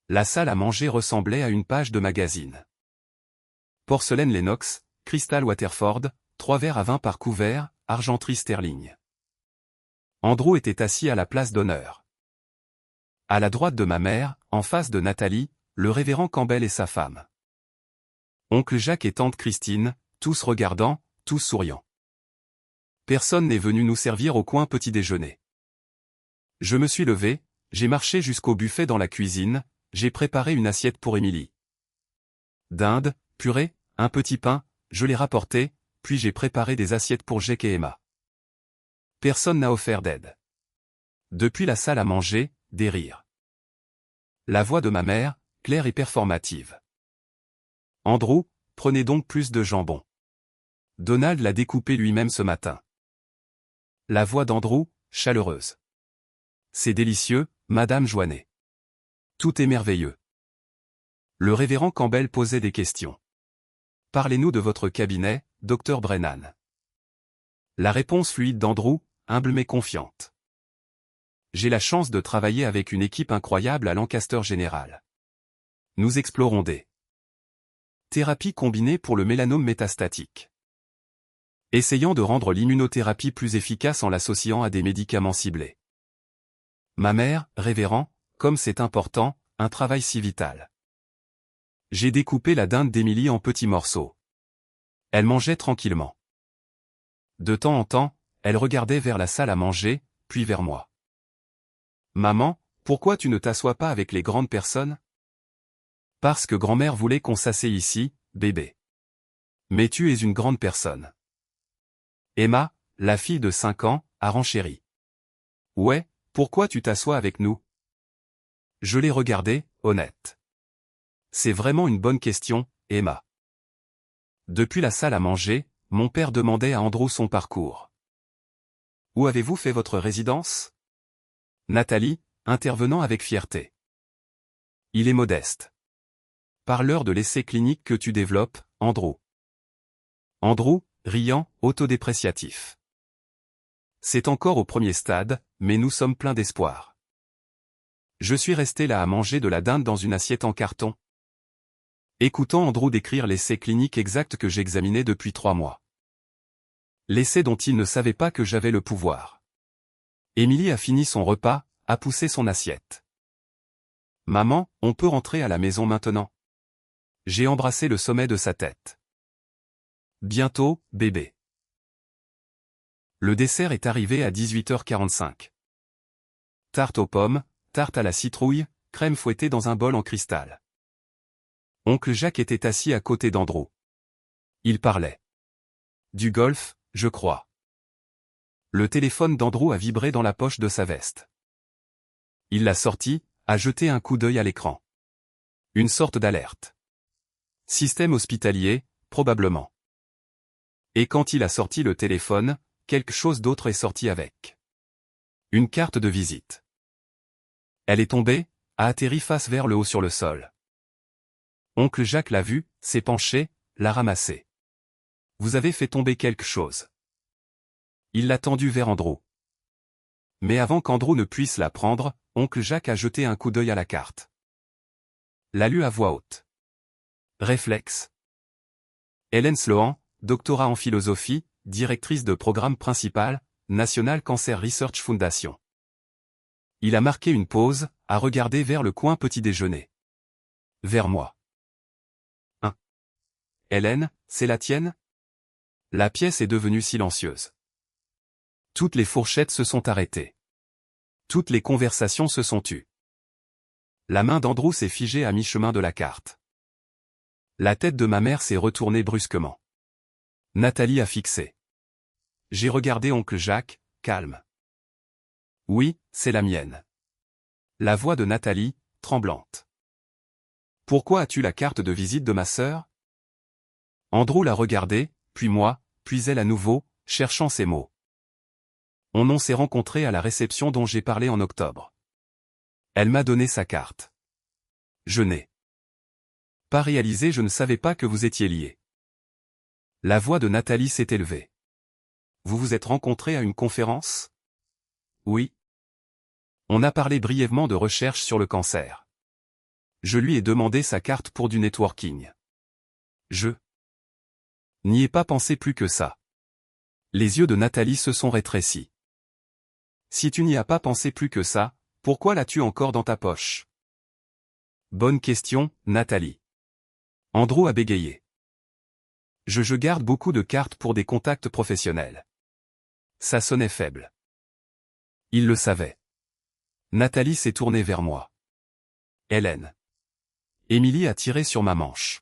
La salle à manger ressemblait à une page de magazine. Porcelaine Lennox, cristal Waterford, 3 verres à vin par couvert, argenterie Sterling. Andrew était assis à la place d'honneur. À la droite de ma mère, en face de Nathalie, le révérend Campbell et sa femme. Oncle Jacques et tante Christine, tous regardants, tous souriants. Personne n'est venu nous servir au coin petit déjeuner. Je me suis levé, j'ai marché jusqu'au buffet dans la cuisine, j'ai préparé une assiette pour Émilie. Dinde, purée, un petit pain, je l'ai rapporté, puis j'ai préparé des assiettes pour Jake et Emma. Personne n'a offert d'aide. Depuis la salle à manger, des rires. La voix de ma mère, claire et performative. Andrew, prenez donc plus de jambon. Donald l'a découpé lui-même ce matin. La voix d'Andrew, chaleureuse. C'est délicieux, Madame Joannet. Tout est merveilleux. Le révérend Campbell posait des questions. Parlez-nous de votre cabinet, Dr Brennan. La réponse fluide d'Andrew, humble mais confiante. J'ai la chance de travailler avec une équipe incroyable à Lancaster General. Nous explorons des thérapies combinées pour le mélanome métastatique. Essayant de rendre l'immunothérapie plus efficace en l'associant à des médicaments ciblés. Ma mère, révérend, comme c'est important, un travail si vital. J'ai découpé la dinde d'Émilie en petits morceaux. Elle mangeait tranquillement. De temps en temps, elle regardait vers la salle à manger, puis vers moi. Maman, pourquoi tu ne t'assois pas avec les grandes personnes? Parce que grand-mère voulait qu'on s'asseye ici, bébé. Mais tu es une grande personne. Emma, la fille de 5 ans, a renchéri. Ouais, pourquoi tu t'assois avec nous? Je l'ai regardée, honnête. C'est vraiment une bonne question, Emma. Depuis la salle à manger, mon père demandait à Andrew son parcours. Où avez-vous fait votre résidence? Nathalie, intervenant avec fierté. Il est modeste. Parleur de l'essai clinique que tu développes, Andrew. Andrew, riant, autodépréciatif. C'est encore au premier stade, mais nous sommes pleins d'espoir. Je suis resté là à manger de la dinde dans une assiette en carton. Écoutant Andrew décrire l'essai clinique exact que j'examinais depuis 3 mois. L'essai dont il ne savait pas que j'avais le pouvoir. Émilie a fini son repas, a poussé son assiette. Maman, on peut rentrer à la maison maintenant. J'ai embrassé le sommet de sa tête. Bientôt, bébé. Le dessert est arrivé à 18h45. Tarte aux pommes, tarte à la citrouille, crème fouettée dans un bol en cristal. Oncle Jacques était assis à côté d'Andrew. Il parlait. Du golf, je crois. Le téléphone d'Andrew a vibré dans la poche de sa veste. Il l'a sorti, a jeté un coup d'œil à l'écran. Une sorte d'alerte. Système hospitalier, probablement. Et quand il a sorti le téléphone, quelque chose d'autre est sorti avec. Une carte de visite. Elle est tombée, a atterri face vers le haut sur le sol. Oncle Jacques l'a vue, s'est penché, l'a ramassée. Vous avez fait tomber quelque chose. Il l'a tendue vers Andrew. Mais avant qu'Andrew ne puisse la prendre, oncle Jacques a jeté un coup d'œil à la carte. L'a lu à voix haute. Réflexe. Hélène Sloan, doctorat en philosophie, directrice de programme principal, National Cancer Research Foundation. Il a marqué une pause, a regardé vers le coin petit déjeuner. Vers moi. Hélène, c'est la tienne? La pièce est devenue silencieuse. Toutes les fourchettes se sont arrêtées. Toutes les conversations se sont tues. La main d'Andrew s'est figée à mi-chemin de la carte. La tête de ma mère s'est retournée brusquement. Nathalie a fixé. J'ai regardé oncle Jacques, calme. Oui, c'est la mienne. La voix de Nathalie, tremblante. Pourquoi as-tu la carte de visite de ma sœur? Andrew l'a regardé, puis moi, puis elle à nouveau, cherchant ses mots. On s'est rencontrés à la réception dont j'ai parlé en octobre. Elle m'a donné sa carte. Je n'ai pas réalisé, je ne savais pas que vous étiez liés. La voix de Nathalie s'est élevée. Vous vous êtes rencontrés à une conférence? Oui. On a parlé brièvement de recherche sur le cancer. Je lui ai demandé sa carte pour du networking. Je n'y ai pas pensé plus que ça. Les yeux de Nathalie se sont rétrécis. Si tu n'y as pas pensé plus que ça, pourquoi l'as-tu encore dans ta poche? Bonne question, Nathalie. Andrew a bégayé. Je garde beaucoup de cartes pour des contacts professionnels. Ça sonnait faible. Il le savait. Nathalie s'est tournée vers moi. Hélène. Émilie a tiré sur ma manche.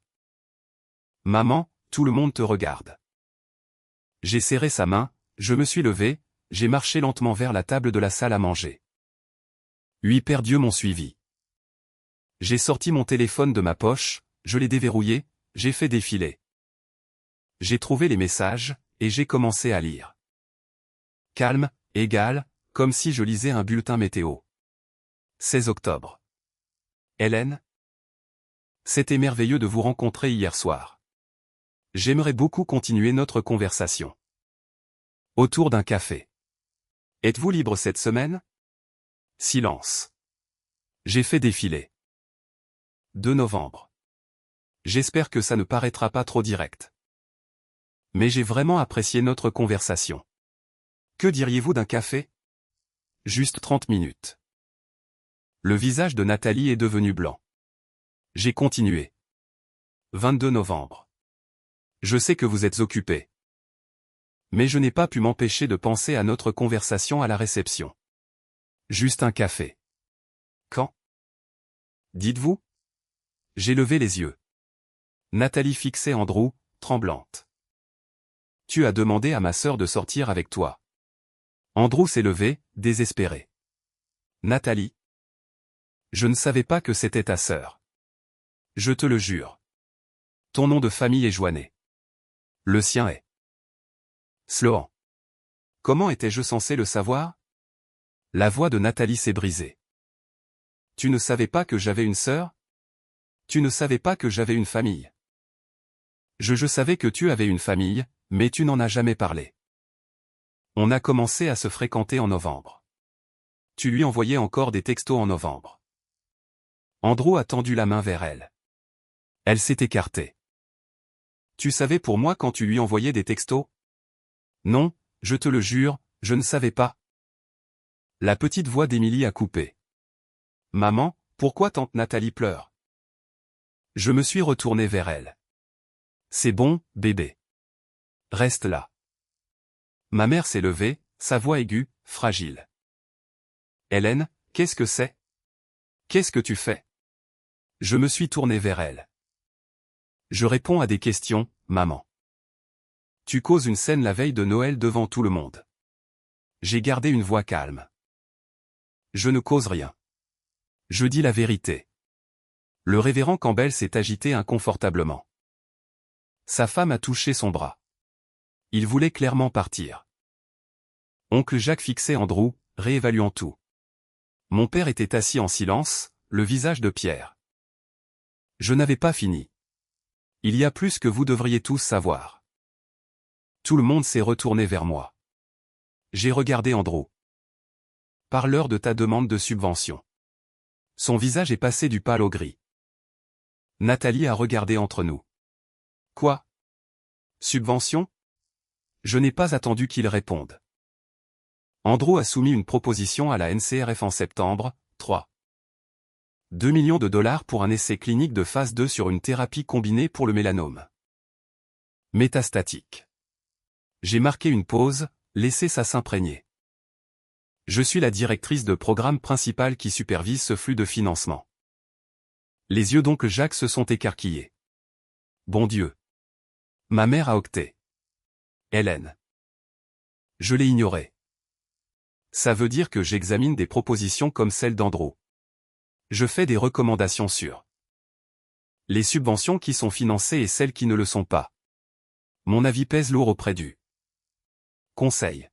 Maman, tout le monde te regarde. J'ai serré sa main, je me suis levé, j'ai marché lentement vers la table de la salle à manger. 8 paires d'yeux m'ont suivi. J'ai sorti mon téléphone de ma poche, je l'ai déverrouillé, j'ai fait défiler. J'ai trouvé les messages, et j'ai commencé à lire. Calme, égal, comme si je lisais un bulletin météo. 16 octobre. Hélène? C'était merveilleux de vous rencontrer hier soir. J'aimerais beaucoup continuer notre conversation. Autour d'un café. Êtes-vous libre cette semaine? Silence. J'ai fait défiler. 2 novembre. J'espère que ça ne paraîtra pas trop direct. Mais j'ai vraiment apprécié notre conversation. Que diriez-vous d'un café? Juste 30 minutes. Le visage de Nathalie est devenu blanc. J'ai continué. 22 novembre. Je sais que vous êtes occupé. Mais je n'ai pas pu m'empêcher de penser à notre conversation à la réception. Juste un café. Quand? Dites-vous? J'ai levé les yeux. Nathalie fixait Andrew, tremblante. Tu as demandé à ma sœur de sortir avec toi. Andrew s'est levé, désespéré. Nathalie? Je ne savais pas que c'était ta sœur. Je te le jure. Ton nom de famille est Joannet. Le sien est Sloan. Comment étais-je censé le savoir? La voix de Nathalie s'est brisée. Tu ne savais pas que j'avais une sœur? Tu ne savais pas que j'avais une famille? Je savais que tu avais une famille, mais tu n'en as jamais parlé. On a commencé à se fréquenter en novembre. Tu lui envoyais encore des textos en novembre. Andrew a tendu la main vers elle. Elle s'est écartée. Tu savais pour moi quand tu lui envoyais des textos? Non, je te le jure, je ne savais pas. La petite voix d'Émilie a coupé. Maman, pourquoi tante Nathalie pleure? Je me suis retourné vers elle. C'est bon, bébé. Reste là. Ma mère s'est levée, sa voix aiguë, fragile. Hélène, qu'est-ce que c'est? Qu'est-ce que tu fais? Je me suis tourné vers elle. Je réponds à des questions, maman. Tu causes une scène la veille de Noël devant tout le monde. J'ai gardé une voix calme. Je ne cause rien. Je dis la vérité. Le révérend Campbell s'est agité inconfortablement. Sa femme a touché son bras. Il voulait clairement partir. Oncle Jacques fixait Andrew, réévaluant tout. Mon père était assis en silence, le visage de pierre. Je n'avais pas fini. Il y a plus que vous devriez tous savoir. Tout le monde s'est retourné vers moi. J'ai regardé Andrew. Parle-leur de ta demande de subvention. Son visage est passé du pâle au gris. Nathalie a regardé entre nous. Quoi? Subvention? Je n'ai pas attendu qu'il réponde. Andrew a soumis une proposition à la NCRF en septembre, 3. 2 millions de dollars pour un essai clinique de phase 2 sur une thérapie combinée pour le mélanome métastatique. J'ai marqué une pause, laissé ça s'imprégner. Je suis la directrice de programme principale qui supervise ce flux de financement. Les yeux d'oncle Jacques se sont écarquillés. Bon Dieu. Ma mère a octé. Hélène. Je l'ai ignoré. Ça veut dire que j'examine des propositions comme celle d'Andrew. Je fais des recommandations sur les subventions qui sont financées et celles qui ne le sont pas. Mon avis pèse lourd auprès du conseil.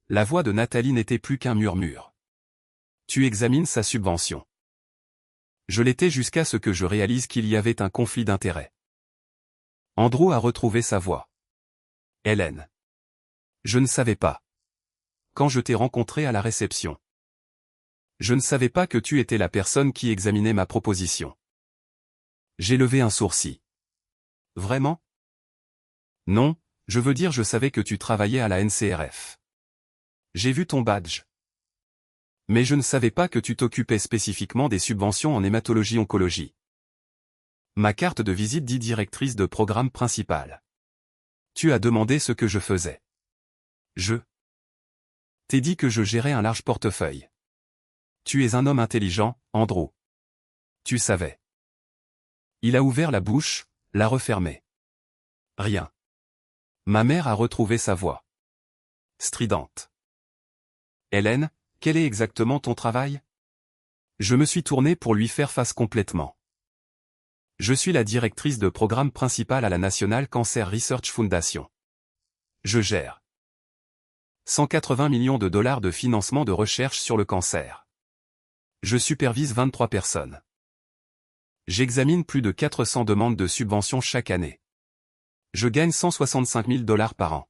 La voix de Nathalie n'était plus qu'un murmure. Tu examines sa subvention. Je l'étais jusqu'à ce que je réalise qu'il y avait un conflit d'intérêts. Andrew a retrouvé sa voix. Hélène. Je ne savais pas. quand je t'ai rencontré à la réception. Je ne savais pas que tu étais la personne qui examinait ma proposition. J'ai levé un sourcil. Vraiment? Non, je veux dire je savais que tu travaillais à la NCRF. J'ai vu ton badge. Mais je ne savais pas que tu t'occupais spécifiquement des subventions en hématologie-oncologie. Ma carte de visite dit directrice de programme principal. Tu as demandé ce que je faisais. Je t'ai dit que je gérais un large portefeuille. Tu es un homme intelligent, Andrew. Tu savais. Il a ouvert la bouche, l'a refermée. Rien. Ma mère a retrouvé sa voix. Stridente. Hélène, quel est exactement ton travail? Je me suis tourné pour lui faire face complètement. Je suis la directrice de programme principal à la National Cancer Research Foundation. Je gère 180 millions de dollars de financement de recherche sur le cancer. Je supervise 23 personnes. J'examine plus de 400 demandes de subventions chaque année. Je gagne 165 000 dollars par an.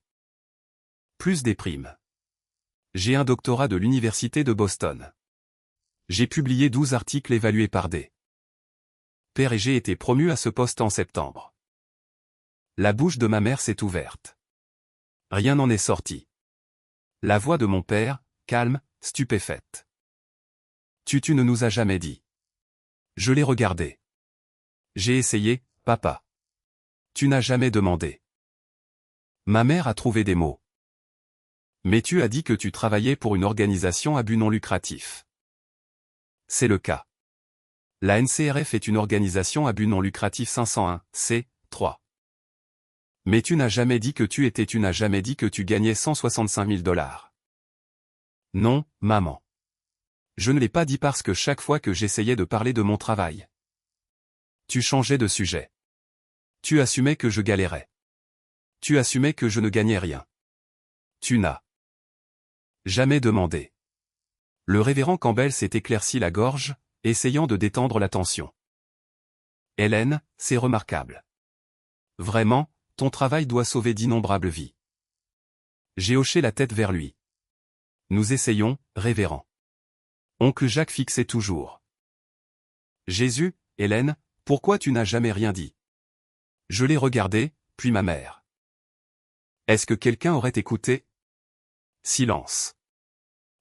Plus des primes. J'ai un doctorat de l'Université de Boston. J'ai publié 12 articles évalués par D. Père et j'ai été promu à ce poste en septembre. La bouche de ma mère s'est ouverte. Rien n'en est sorti. La voix de mon père, calme, stupéfaite. Tu ne nous as jamais dit. Je l'ai regardé. J'ai essayé, papa. Tu n'as jamais demandé. Ma mère a trouvé des mots. Mais tu as dit que tu travaillais pour une organisation à but non lucratif. C'est le cas. La NCRF est une organisation à but non lucratif 501, C3. Mais tu n'as jamais dit que tu n'as jamais dit que tu gagnais 165 000 dollars. Non, maman. Je ne l'ai pas dit parce que chaque fois que j'essayais de parler de mon travail, tu changeais de sujet. Tu assumais que je galérais. Tu assumais que je ne gagnais rien. Tu n'as jamais demandé. Le révérend Campbell s'est éclairci la gorge, essayant de détendre la tension. Hélène, c'est remarquable. Vraiment, ton travail doit sauver d'innombrables vies. J'ai hoché la tête vers lui. Nous essayons, révérend. Oncle Jacques fixait toujours. Jésus, Hélène, pourquoi tu n'as jamais rien dit? Je l'ai regardé, puis ma mère. Est-ce que quelqu'un aurait écouté? Silence.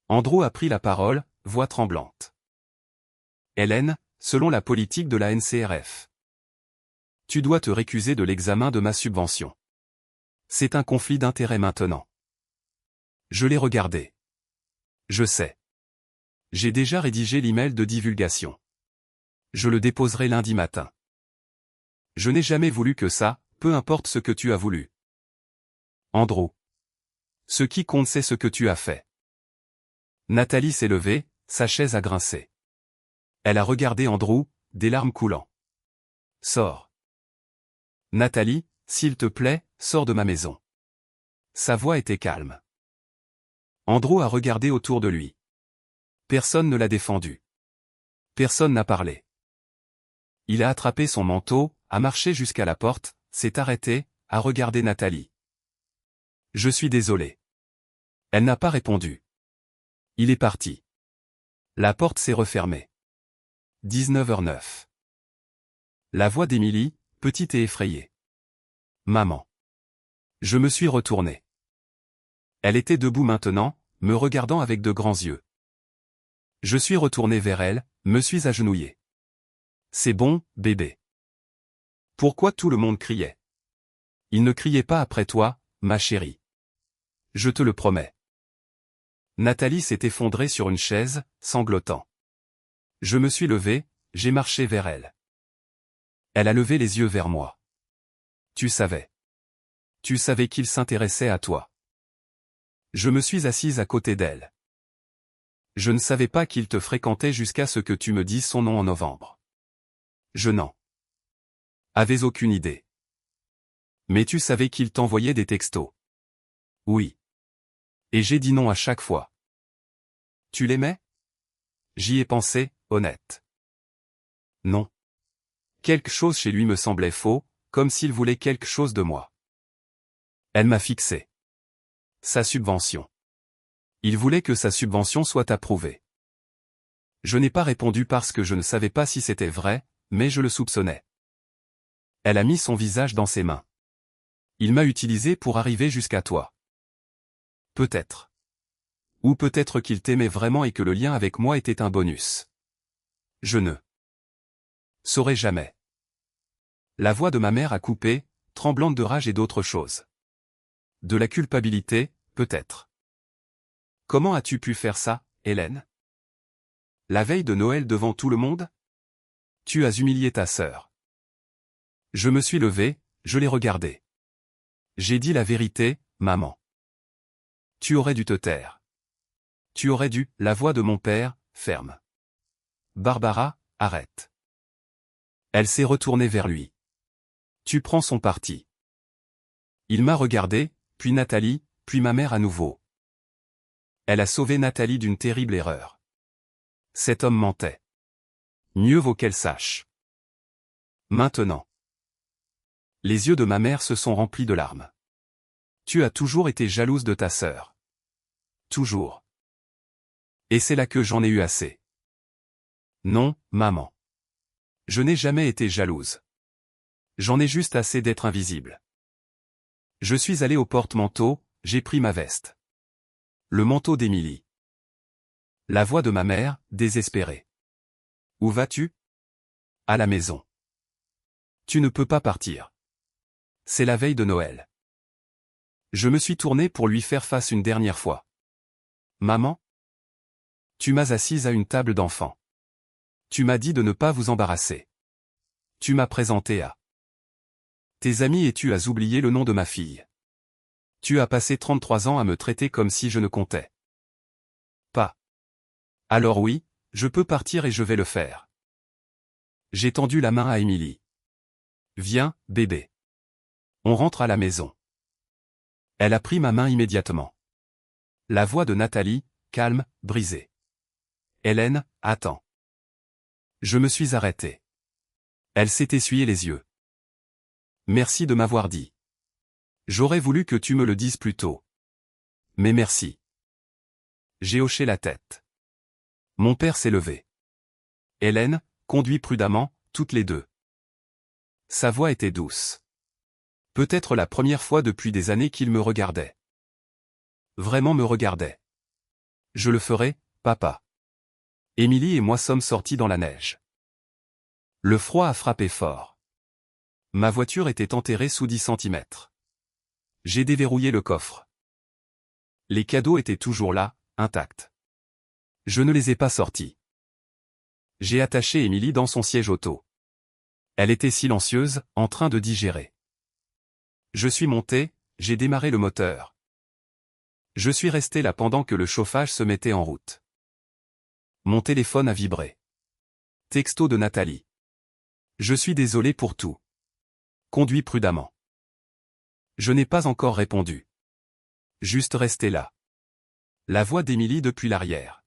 Andrew a pris la parole, voix tremblante. Hélène, selon la politique de la NCRF. Tu dois te récuser de l'examen de ma subvention. C'est un conflit d'intérêts maintenant. Je l'ai regardé. Je sais. J'ai déjà rédigé l'email de divulgation. Je le déposerai lundi matin. Je n'ai jamais voulu que ça, peu importe ce que tu as voulu. Andrew. Ce qui compte c'est ce que tu as fait. Nathalie s'est levée, sa chaise a grincé. Elle a regardé Andrew, des larmes coulant. Sors. Nathalie, s'il te plaît, sors de ma maison. Sa voix était calme. Andrew a regardé autour de lui. Personne ne l'a défendu. Personne n'a parlé. Il a attrapé son manteau, a marché jusqu'à la porte, s'est arrêté, a regardé Nathalie. Je suis désolé. Elle n'a pas répondu. Il est parti. La porte s'est refermée. 19h09. La voix d'Émilie, petite et effrayée. Maman. Je me suis retourné. Elle était debout maintenant, me regardant avec de grands yeux. Je suis retourné vers elle, me suis agenouillé. C'est bon, bébé. Pourquoi tout le monde criait? Il ne criait pas après toi, ma chérie. Je te le promets. Nathalie s'est effondrée sur une chaise, sanglotant. Je me suis levé, j'ai marché vers elle. Elle a levé les yeux vers moi. Tu savais. Tu savais qu'il s'intéressait à toi. Je me suis assise à côté d'elle. Je ne savais pas qu'il te fréquentait jusqu'à ce que tu me dises son nom en novembre. Je n'en avais aucune idée. Mais tu savais qu'il t'envoyait des textos. Oui. Et j'ai dit non à chaque fois. Tu l'aimais? J'y ai pensé, honnête. Non. Quelque chose chez lui me semblait faux, comme s'il voulait quelque chose de moi. Elle m'a fixé. Sa subvention. Il voulait que sa subvention soit approuvée. Je n'ai pas répondu parce que je ne savais pas si c'était vrai, mais je le soupçonnais. Elle a mis son visage dans ses mains. Il m'a utilisé pour arriver jusqu'à toi. Peut-être. Ou peut-être qu'il t'aimait vraiment et que le lien avec moi était un bonus. Je ne saurais jamais. La voix de ma mère a coupé, tremblante de rage et d'autres choses. De la culpabilité, peut-être. Comment as-tu pu faire ça, Hélène? La veille de Noël devant tout le monde? Tu as humilié ta sœur. Je me suis levé, je l'ai regardé. J'ai dit la vérité, maman. Tu aurais dû te taire. Tu aurais dû, la voix de mon père, ferme. Barbara, arrête. Elle s'est retournée vers lui. Tu prends son parti. Il m'a regardé, puis Nathalie, puis ma mère à nouveau. Elle a sauvé Nathalie d'une terrible erreur. Cet homme mentait. Mieux vaut qu'elle sache. Maintenant. Les yeux de ma mère se sont remplis de larmes. Tu as toujours été jalouse de ta sœur. Toujours. Et c'est là que j'en ai eu assez. Non, maman. Je n'ai jamais été jalouse. J'en ai juste assez d'être invisible. Je suis allé au porte-manteau, j'ai pris ma veste. Le manteau d'Émilie. La voix de ma mère, désespérée. Où vas-tu? À la maison. Tu ne peux pas partir. C'est la veille de Noël. Je me suis tourné pour lui faire face une dernière fois. Maman? Tu m'as assise à une table d'enfants. Tu m'as dit de ne pas vous embarrasser. Tu m'as présenté à tes amis et tu as oublié le nom de ma fille. Tu as passé 33 ans à me traiter comme si je ne comptais pas. Alors oui, je peux partir et je vais le faire. J'ai tendu la main à Émilie. Viens, bébé. On rentre à la maison. Elle a pris ma main immédiatement. La voix de Nathalie, calme, brisée. Hélène, attends. Je me suis arrêté. Elle s'est essuyée les yeux. Merci de m'avoir dit. J'aurais voulu que tu me le dises plus tôt. Mais merci. J'ai hoché la tête. Mon père s'est levé. Hélène, conduis prudemment, toutes les deux. Sa voix était douce. Peut-être la première fois depuis des années qu'il me regardait. Vraiment me regardait. Je le ferai, papa. Émilie et moi sommes sortis dans la neige. Le froid a frappé fort. Ma voiture était enterrée sous 10 centimètres. J'ai déverrouillé le coffre. Les cadeaux étaient toujours là, intacts. Je ne les ai pas sortis. J'ai attaché Émilie dans son siège auto. Elle était silencieuse, en train de digérer. Je suis monté, j'ai démarré le moteur. Je suis resté là pendant que le chauffage se mettait en route. Mon téléphone a vibré. Texto de Nathalie. Je suis désolé pour tout. Conduis prudemment. Je n'ai pas encore répondu. Juste resté là. La voix d'Émilie depuis l'arrière.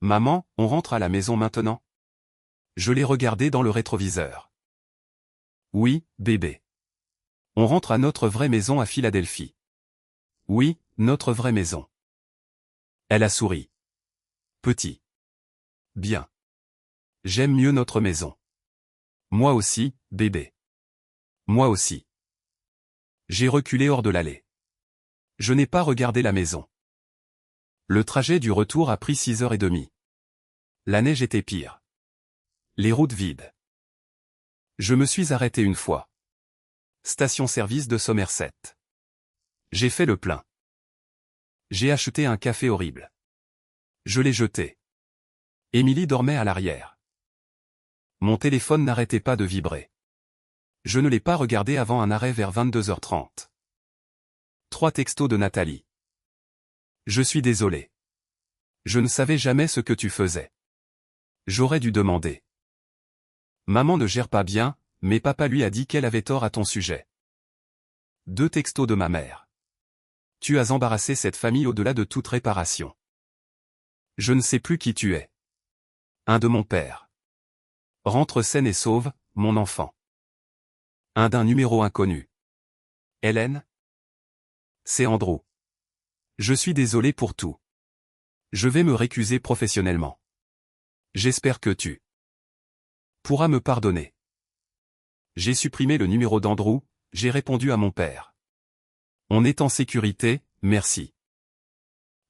Maman, on rentre à la maison maintenant? Je l'ai regardé dans le rétroviseur. Oui, bébé. On rentre à notre vraie maison à Philadelphie. Oui, notre vraie maison. Elle a souri. Petit. Bien. J'aime mieux notre maison. Moi aussi, bébé. Moi aussi. J'ai reculé hors de l'allée. Je n'ai pas regardé la maison. Le trajet du retour a pris 6h30. La neige était pire. Les routes vides. Je me suis arrêté une fois. Station-service de Somerset. J'ai fait le plein. J'ai acheté un café horrible. Je l'ai jeté. Émilie dormait à l'arrière. Mon téléphone n'arrêtait pas de vibrer. Je ne l'ai pas regardé avant un arrêt vers 22h30. 3 textos de Nathalie. Je suis désolé. Je ne savais jamais ce que tu faisais. J'aurais dû demander. Maman ne gère pas bien, mais papa lui a dit qu'elle avait tort à ton sujet. 2 textos de ma mère. Tu as embarrassé cette famille au-delà de toute réparation. Je ne sais plus qui tu es. 1 de mon père. Rentre saine et sauve, mon enfant. 1 d'un numéro inconnu. Hélène? C'est Andrew. Je suis désolé pour tout. Je vais me récuser professionnellement. J'espère que tu pourras me pardonner. J'ai supprimé le numéro d'Andrew, j'ai répondu à mon père. On est en sécurité, merci.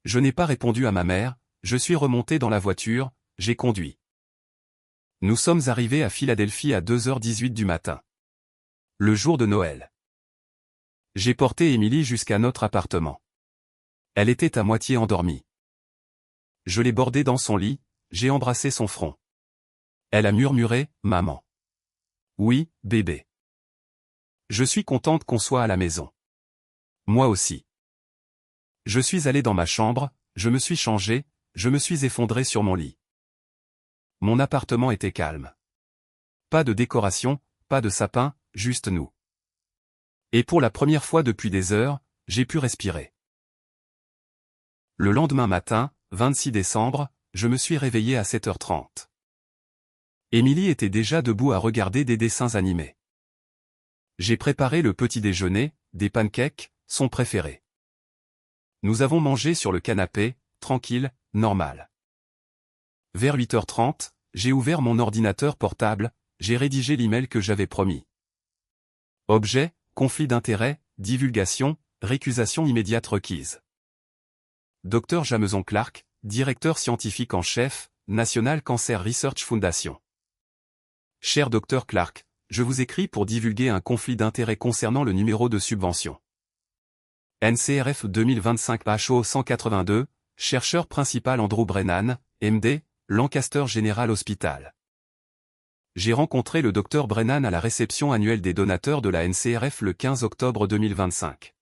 Je n'ai pas répondu à ma mère, je suis remonté dans la voiture, j'ai conduit. Nous sommes arrivés à Philadelphie à 2h18 du matin. Le jour de Noël. J'ai porté Emily jusqu'à notre appartement. Elle était à moitié endormie. Je l'ai bordée dans son lit, j'ai embrassé son front. Elle a murmuré, « Maman. » Oui, bébé. Je suis contente qu'on soit à la maison. Moi aussi. Je suis allé dans ma chambre, je me suis changé, je me suis effondré sur mon lit. Mon appartement était calme. Pas de décoration, pas de sapin, juste nous. Et pour la première fois depuis des heures, j'ai pu respirer. Le lendemain matin, 26 décembre, je me suis réveillé à 7h30. Emily était déjà debout à regarder des dessins animés. J'ai préparé le petit déjeuner, des pancakes, son préféré. Nous avons mangé sur le canapé, tranquille, normal. Vers 8h30, j'ai ouvert mon ordinateur portable, j'ai rédigé l'email que j'avais promis. Objet, conflit d'intérêts, divulgation, récusation immédiate requise. Dr Jameson Clark, directeur scientifique en chef, National Cancer Research Foundation. Cher Dr Clark, je vous écris pour divulguer un conflit d'intérêts concernant le numéro de subvention. NCRF 2025 HO 182, chercheur principal Andrew Brennan, MD, Lancaster General Hospital. J'ai rencontré le Dr Brennan à la réception annuelle des donateurs de la NCRF le 15 octobre 2025.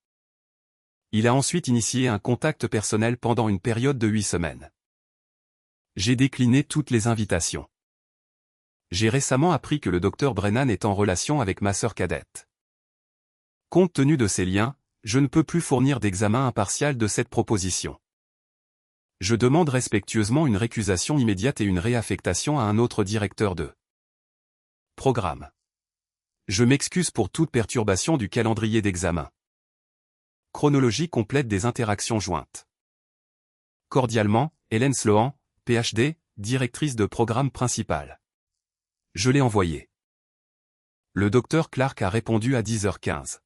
Il a ensuite initié un contact personnel pendant une période de 8 semaines. J'ai décliné toutes les invitations. J'ai récemment appris que le Dr Brennan est en relation avec ma sœur cadette. Compte tenu de ces liens, je ne peux plus fournir d'examen impartial de cette proposition. Je demande respectueusement une récusation immédiate et une réaffectation à un autre directeur de programme. Je m'excuse pour toute perturbation du calendrier d'examen. Chronologie complète des interactions jointes. Cordialement, Hélène Sloan, PhD, directrice de programme principal. Je l'ai envoyé. Le docteur Clark a répondu à 10h15.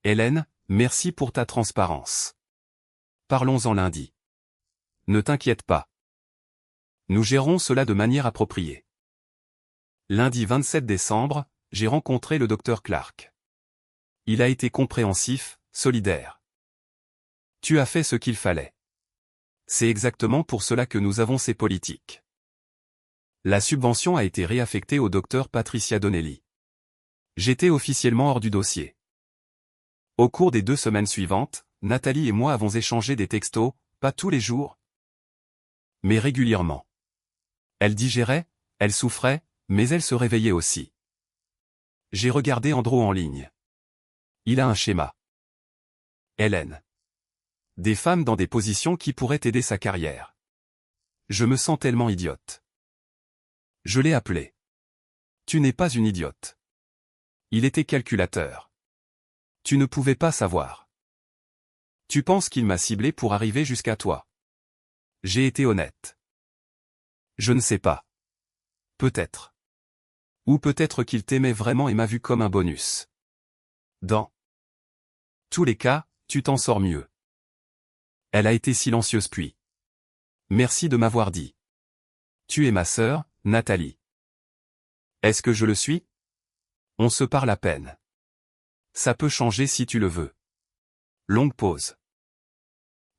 Hélène, merci pour ta transparence. Parlons-en lundi. Ne t'inquiète pas. Nous gérons cela de manière appropriée. Lundi 27 décembre, j'ai rencontré le docteur Clark. Il a été compréhensif, solidaire. Tu as fait ce qu'il fallait. C'est exactement pour cela que nous avons ces politiques. La subvention a été réaffectée au docteur Patricia Donnelly. J'étais officiellement hors du dossier. Au cours des 2 semaines suivantes, Nathalie et moi avons échangé des textos, pas tous les jours, mais régulièrement. Elle digérait, elle souffrait, mais elle se réveillait aussi. J'ai regardé Andrew en ligne. Il a un schéma. Hélène. Des femmes dans des positions qui pourraient aider sa carrière. Je me sens tellement idiote. Je l'ai appelé. Tu n'es pas une idiote. Il était calculateur. Tu ne pouvais pas savoir. Tu penses qu'il m'a ciblé pour arriver jusqu'à toi. J'ai été honnête. Je ne sais pas. Peut-être. Ou peut-être qu'il t'aimait vraiment et m'a vu comme un bonus. Dans tous les cas, tu t'en sors mieux. Elle a été silencieuse puis. Merci de m'avoir dit. Tu es ma sœur, Nathalie. Est-ce que je le suis? On se parle à peine. Ça peut changer si tu le veux. Longue pause.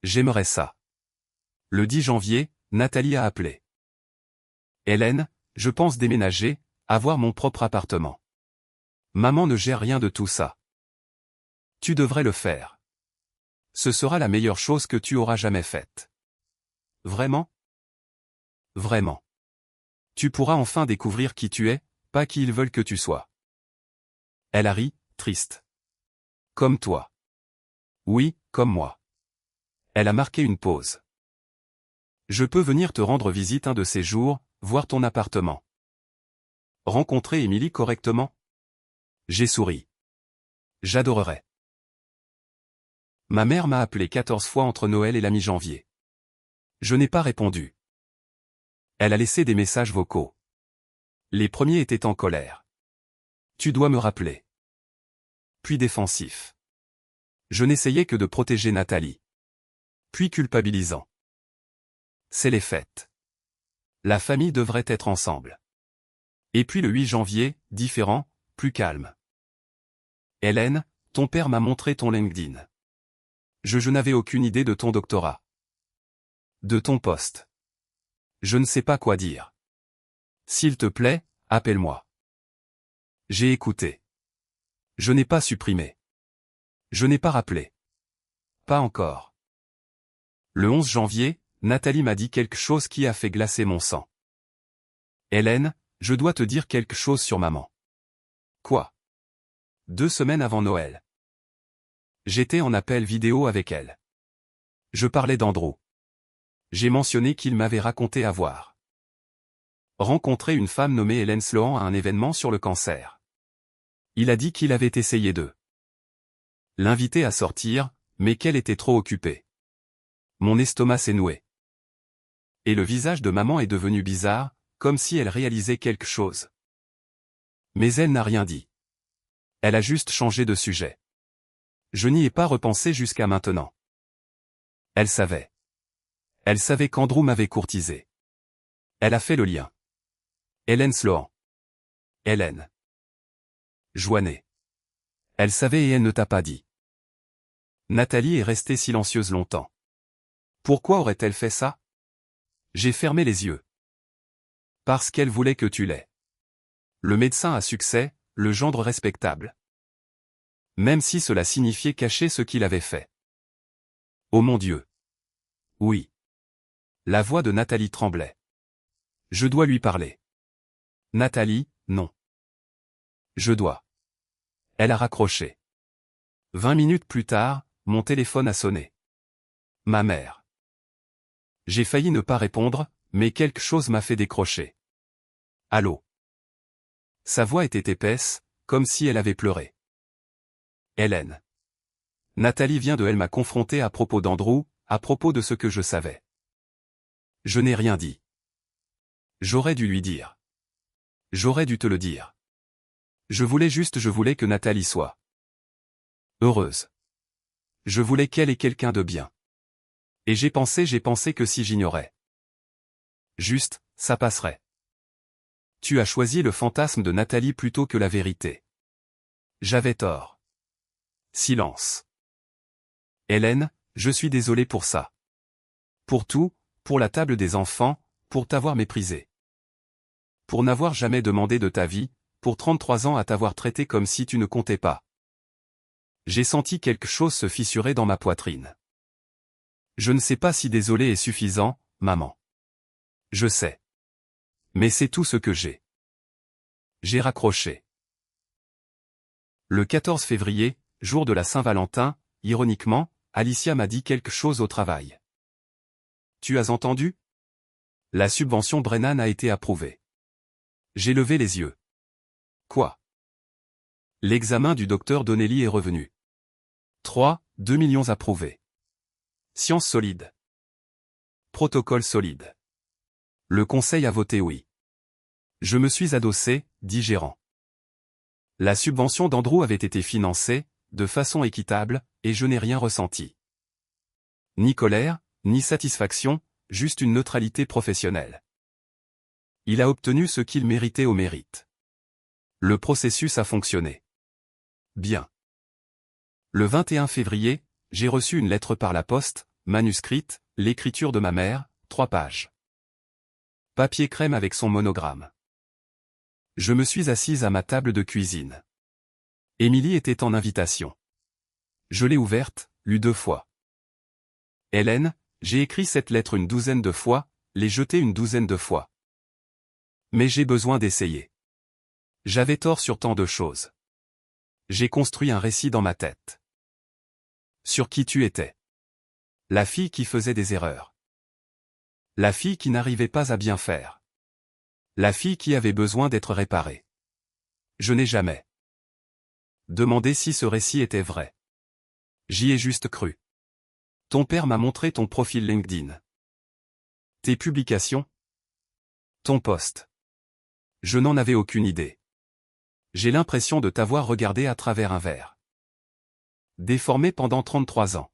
J'aimerais ça. Le 10 janvier, Nathalie a appelé. Hélène, je pense déménager, avoir mon propre appartement. Maman ne gère rien de tout ça. Tu devrais le faire. Ce sera la meilleure chose que tu auras jamais faite. Vraiment? Vraiment. Tu pourras enfin découvrir qui tu es, pas qui ils veulent que tu sois. Elle a ri, triste. Comme toi. Oui, comme moi. Elle a marqué une pause. Je peux venir te rendre visite un de ces jours, voir ton appartement. Rencontrer Emily correctement? J'ai souri. J'adorerais. Ma mère m'a appelé 14 fois entre Noël et la mi-janvier. Je n'ai pas répondu. Elle a laissé des messages vocaux. Les premiers étaient en colère. Tu dois me rappeler. Puis défensif. Je n'essayais que de protéger Nathalie. Puis culpabilisant. C'est les fêtes. La famille devrait être ensemble. Et puis le 8 janvier, différent, plus calme. Hélène, ton père m'a montré ton LinkedIn. Je n'avais aucune idée de ton doctorat. De ton poste. Je ne sais pas quoi dire. S'il te plaît, appelle-moi. J'ai écouté. Je n'ai pas supprimé. Je n'ai pas rappelé. Pas encore. Le 11 janvier, Nathalie m'a dit quelque chose qui a fait glacer mon sang. Hélène, je dois te dire quelque chose sur maman. Quoi? 2 semaines avant Noël. J'étais en appel vidéo avec elle. Je parlais d'Andrew. J'ai mentionné qu'il m'avait raconté avoir rencontré une femme nommée Hélène Sloan à un événement sur le cancer. Il a dit qu'il avait essayé de l'inviter à sortir, mais qu'elle était trop occupée. Mon estomac s'est noué. Et le visage de maman est devenu bizarre, comme si elle réalisait quelque chose. Mais elle n'a rien dit. Elle a juste changé de sujet. Je n'y ai pas repensé jusqu'à maintenant. Elle savait. Elle savait qu'Andrew m'avait courtisé. Elle a fait le lien. Hélène Sloan. Hélène. Joannet. Elle savait et elle ne t'a pas dit. Nathalie est restée silencieuse longtemps. Pourquoi aurait-elle fait ça? J'ai fermé les yeux. Parce qu'elle voulait que tu l'aies. Le médecin à succès, le gendre respectable. Même si cela signifiait cacher ce qu'il avait fait. Oh mon Dieu. Oui. La voix de Nathalie tremblait. Je dois lui parler. Nathalie, non. Je dois. Elle a raccroché. 20 minutes plus tard, mon téléphone a sonné. Ma mère. J'ai failli ne pas répondre, mais quelque chose m'a fait décrocher. Allô. Sa voix était épaisse, comme si elle avait pleuré. Hélène. Nathalie vient de elle m'a confronté à propos d'Andrew, à propos de ce que je savais. Je n'ai rien dit. J'aurais dû lui dire. J'aurais dû te le dire. Je voulais que Nathalie soit heureuse. Je voulais qu'elle ait quelqu'un de bien. Et j'ai pensé que si j'ignorais. Juste, ça passerait. Tu as choisi le fantasme de Nathalie plutôt que la vérité. J'avais tort. Silence. Hélène, je suis désolé pour ça. Pour tout, pour la table des enfants, pour t'avoir méprisé. Pour n'avoir jamais demandé de ta vie, pour 33 ans à t'avoir traité comme si tu ne comptais pas. J'ai senti quelque chose se fissurer dans ma poitrine. Je ne sais pas si désolé est suffisant, maman. Je sais. Mais c'est tout ce que j'ai. J'ai raccroché. Le 14 février, jour de la Saint-Valentin, ironiquement, Alicia m'a dit quelque chose au travail. Tu as entendu? La subvention Brennan a été approuvée. J'ai levé les yeux. Quoi? L'examen du docteur Donnelly est revenu. 2 millions approuvés. Science solide. Protocole solide. Le conseil a voté oui. Je me suis adossé, dit Gérant. La subvention d'Andrew avait été financée, de façon équitable, et je n'ai rien ressenti. Ni colère, ni satisfaction, juste une neutralité professionnelle. Il a obtenu ce qu'il méritait au mérite. Le processus a fonctionné. Bien. Le 21 février, j'ai reçu une lettre par la poste, manuscrite, l'écriture de ma mère, 3 pages. Papier crème avec son monogramme. Je me suis assise à ma table de cuisine. Émilie était en invitation. Je l'ai ouverte, lue 2 fois. Hélène, j'ai écrit cette lettre une douzaine de fois, l'ai jetée une douzaine de fois. Mais j'ai besoin d'essayer. J'avais tort sur tant de choses. J'ai construit un récit dans ma tête. Sur qui tu étais. La fille qui faisait des erreurs. La fille qui n'arrivait pas à bien faire. La fille qui avait besoin d'être réparée. Je n'ai jamais demandé si ce récit était vrai. J'y ai juste cru. Ton père m'a montré ton profil LinkedIn. Tes publications. Ton post. Je n'en avais aucune idée. J'ai l'impression de t'avoir regardé à travers un verre. Déformé pendant 33 ans.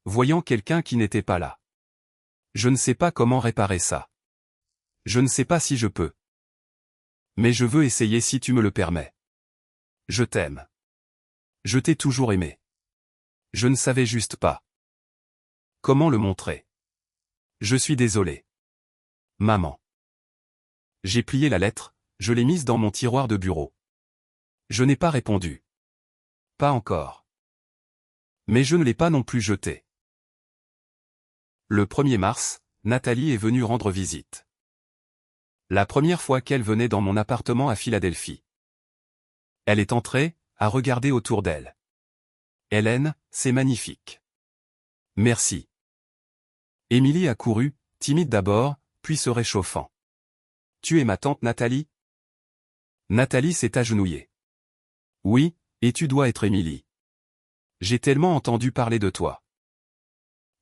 Voyant quelqu'un qui n'était pas là. Je ne sais pas comment réparer ça. Je ne sais pas si je peux. Mais je veux essayer si tu me le permets. Je t'aime. Je t'ai toujours aimé. Je ne savais juste pas. Comment le montrer? Je suis désolé. Maman. J'ai plié la lettre, je l'ai mise dans mon tiroir de bureau. Je n'ai pas répondu. Pas encore. Mais je ne l'ai pas non plus jetée. Le 1er mars, Nathalie est venue rendre visite. La première fois qu'elle venait dans mon appartement à Philadelphie. Elle est entrée, a regardé autour d'elle. Hélène, c'est magnifique. Merci. Émilie a couru, timide d'abord, puis se réchauffant. Tu es ma tante Nathalie? Nathalie s'est agenouillée. Oui, et tu dois être Émilie. J'ai tellement entendu parler de toi.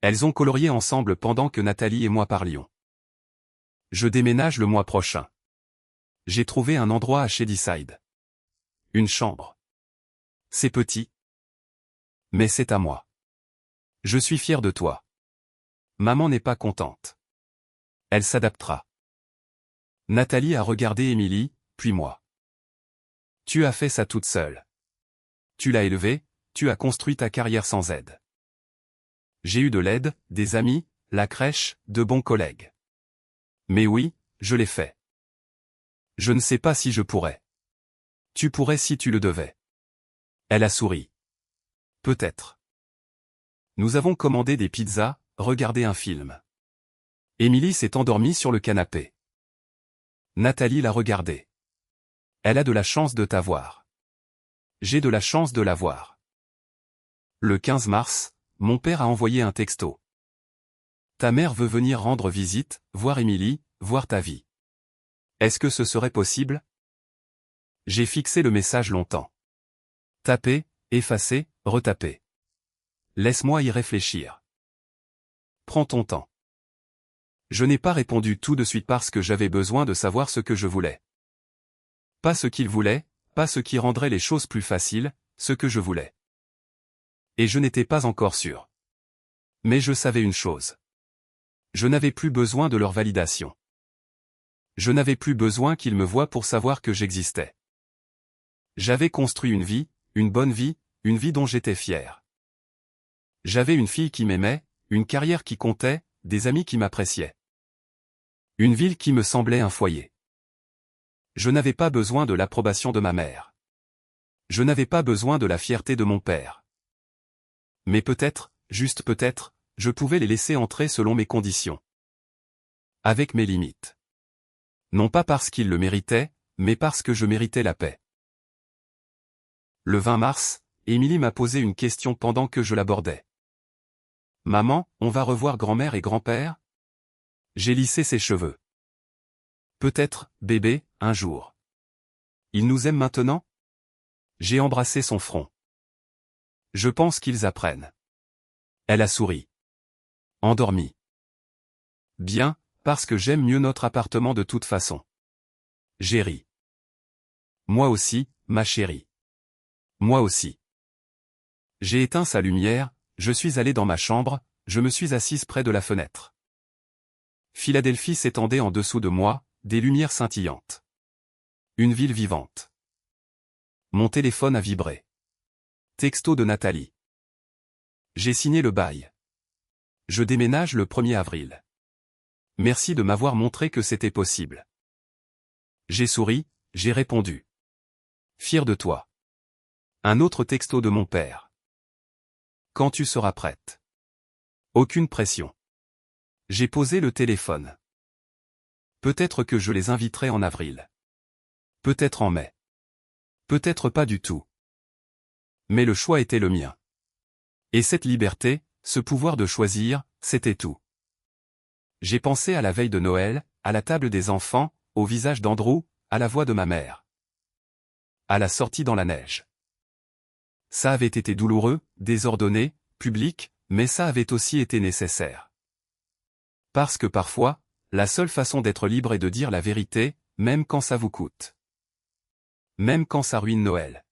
Elles ont colorié ensemble pendant que Nathalie et moi parlions. Je déménage le mois prochain. J'ai trouvé un endroit à Shadyside. Une chambre. C'est petit. Mais c'est à moi. Je suis fier de toi. Maman n'est pas contente. Elle s'adaptera. Nathalie a regardé Émilie, puis moi. Tu as fait ça toute seule. Tu l'as élevée, tu as construit ta carrière sans aide. J'ai eu de l'aide, des amis, la crèche, de bons collègues. Mais oui, je l'ai fait. Je ne sais pas si je pourrais. Tu pourrais si tu le devais. Elle a souri. Peut-être. Nous avons commandé des pizzas, regardé un film. Émilie s'est endormie sur le canapé. Nathalie l'a regardée. Elle a de la chance de t'avoir. J'ai de la chance de l'avoir. Le 15 mars, mon père a envoyé un texto. Ta mère veut venir rendre visite, voir Émilie, voir ta vie. Est-ce que ce serait possible? J'ai fixé le message longtemps. Taper, effacer, retaper. Laisse-moi y réfléchir. Prends ton temps. Je n'ai pas répondu tout de suite parce que j'avais besoin de savoir ce que je voulais. Pas ce qu'il voulait, pas ce qui rendrait les choses plus faciles, ce que je voulais. Et je n'étais pas encore sûr. Mais je savais une chose. Je n'avais plus besoin de leur validation. Je n'avais plus besoin qu'ils me voient pour savoir que j'existais. J'avais construit une bonne vie, une vie dont j'étais fier. J'avais une fille qui m'aimait, une carrière qui comptait, des amis qui m'appréciaient. Une ville qui me semblait un foyer. Je n'avais pas besoin de l'approbation de ma mère. Je n'avais pas besoin de la fierté de mon père. Mais peut-être, juste peut-être, je pouvais les laisser entrer selon mes conditions. Avec mes limites. Non pas parce qu'ils le méritaient, mais parce que je méritais la paix. Le 20 mars, Émilie m'a posé une question pendant que je l'abordais. Maman, on va revoir grand-mère et grand-père? J'ai lissé ses cheveux. Peut-être, bébé, un jour. Ils nous aiment maintenant? J'ai embrassé son front. Je pense qu'ils apprennent. Elle a souri. Endormi. Bien, parce que j'aime mieux notre appartement de toute façon. J'ai ri. Moi aussi, ma chérie. Moi aussi. J'ai éteint sa lumière, je suis allé dans ma chambre, je me suis assise près de la fenêtre. Philadelphie s'étendait en dessous de moi, des lumières scintillantes. Une ville vivante. Mon téléphone a vibré. Texto de Nathalie. J'ai signé le bail. Je déménage le 1er avril. Merci de m'avoir montré que c'était possible. J'ai souri, j'ai répondu. Fier de toi. Un autre texto de mon père. Quand tu seras prête. Aucune pression. J'ai posé le téléphone. Peut-être que je les inviterai en avril. Peut-être en mai. Peut-être pas du tout. Mais le choix était le mien. Et cette liberté, ce pouvoir de choisir, c'était tout. J'ai pensé à la veille de Noël, à la table des enfants, au visage d'Andrew, à la voix de ma mère. À la sortie dans la neige. Ça avait été douloureux, désordonné, public, Mais ça avait aussi été nécessaire. Parce que parfois, la seule façon d'être libre est de dire la vérité, même quand ça vous coûte. Même quand ça ruine Noël.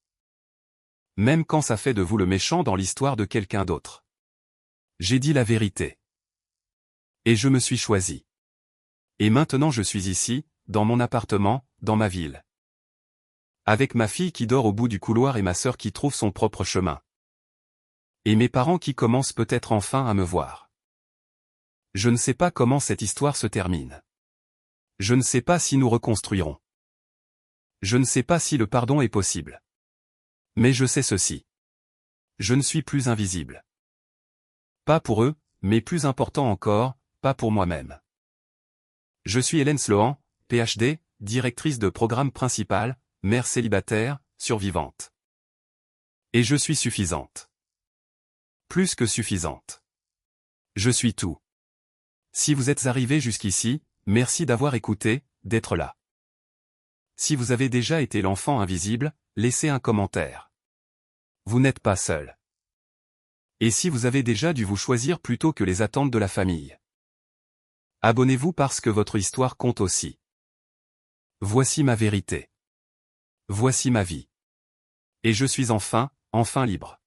Même quand ça fait de vous le méchant dans l'histoire de quelqu'un d'autre. J'ai dit la vérité. Et je me suis choisi. Et maintenant je suis ici, dans mon appartement, dans ma ville. Avec ma fille qui dort au bout du couloir et ma sœur qui trouve son propre chemin. Et mes parents qui commencent peut-être enfin à me voir. Je ne sais pas comment cette histoire se termine. Je ne sais pas si nous reconstruirons. Je ne sais pas si le pardon est possible. Mais je sais ceci. Je ne suis plus invisible. Pas pour eux, mais plus important encore, pas pour moi-même. Je suis Hélène Sloan, PhD, directrice de programme principal, mère célibataire, survivante. Et je suis suffisante. Plus que suffisante. Je suis tout. Si vous êtes arrivé jusqu'ici, merci d'avoir écouté, d'être là. Si vous avez déjà été l'enfant invisible, laissez un commentaire. Vous n'êtes pas seul. Et si vous avez déjà dû vous choisir plutôt que les attentes de la famille, abonnez-vous parce que votre histoire compte aussi. Voici ma vérité. Voici ma vie. Et je suis enfin libre.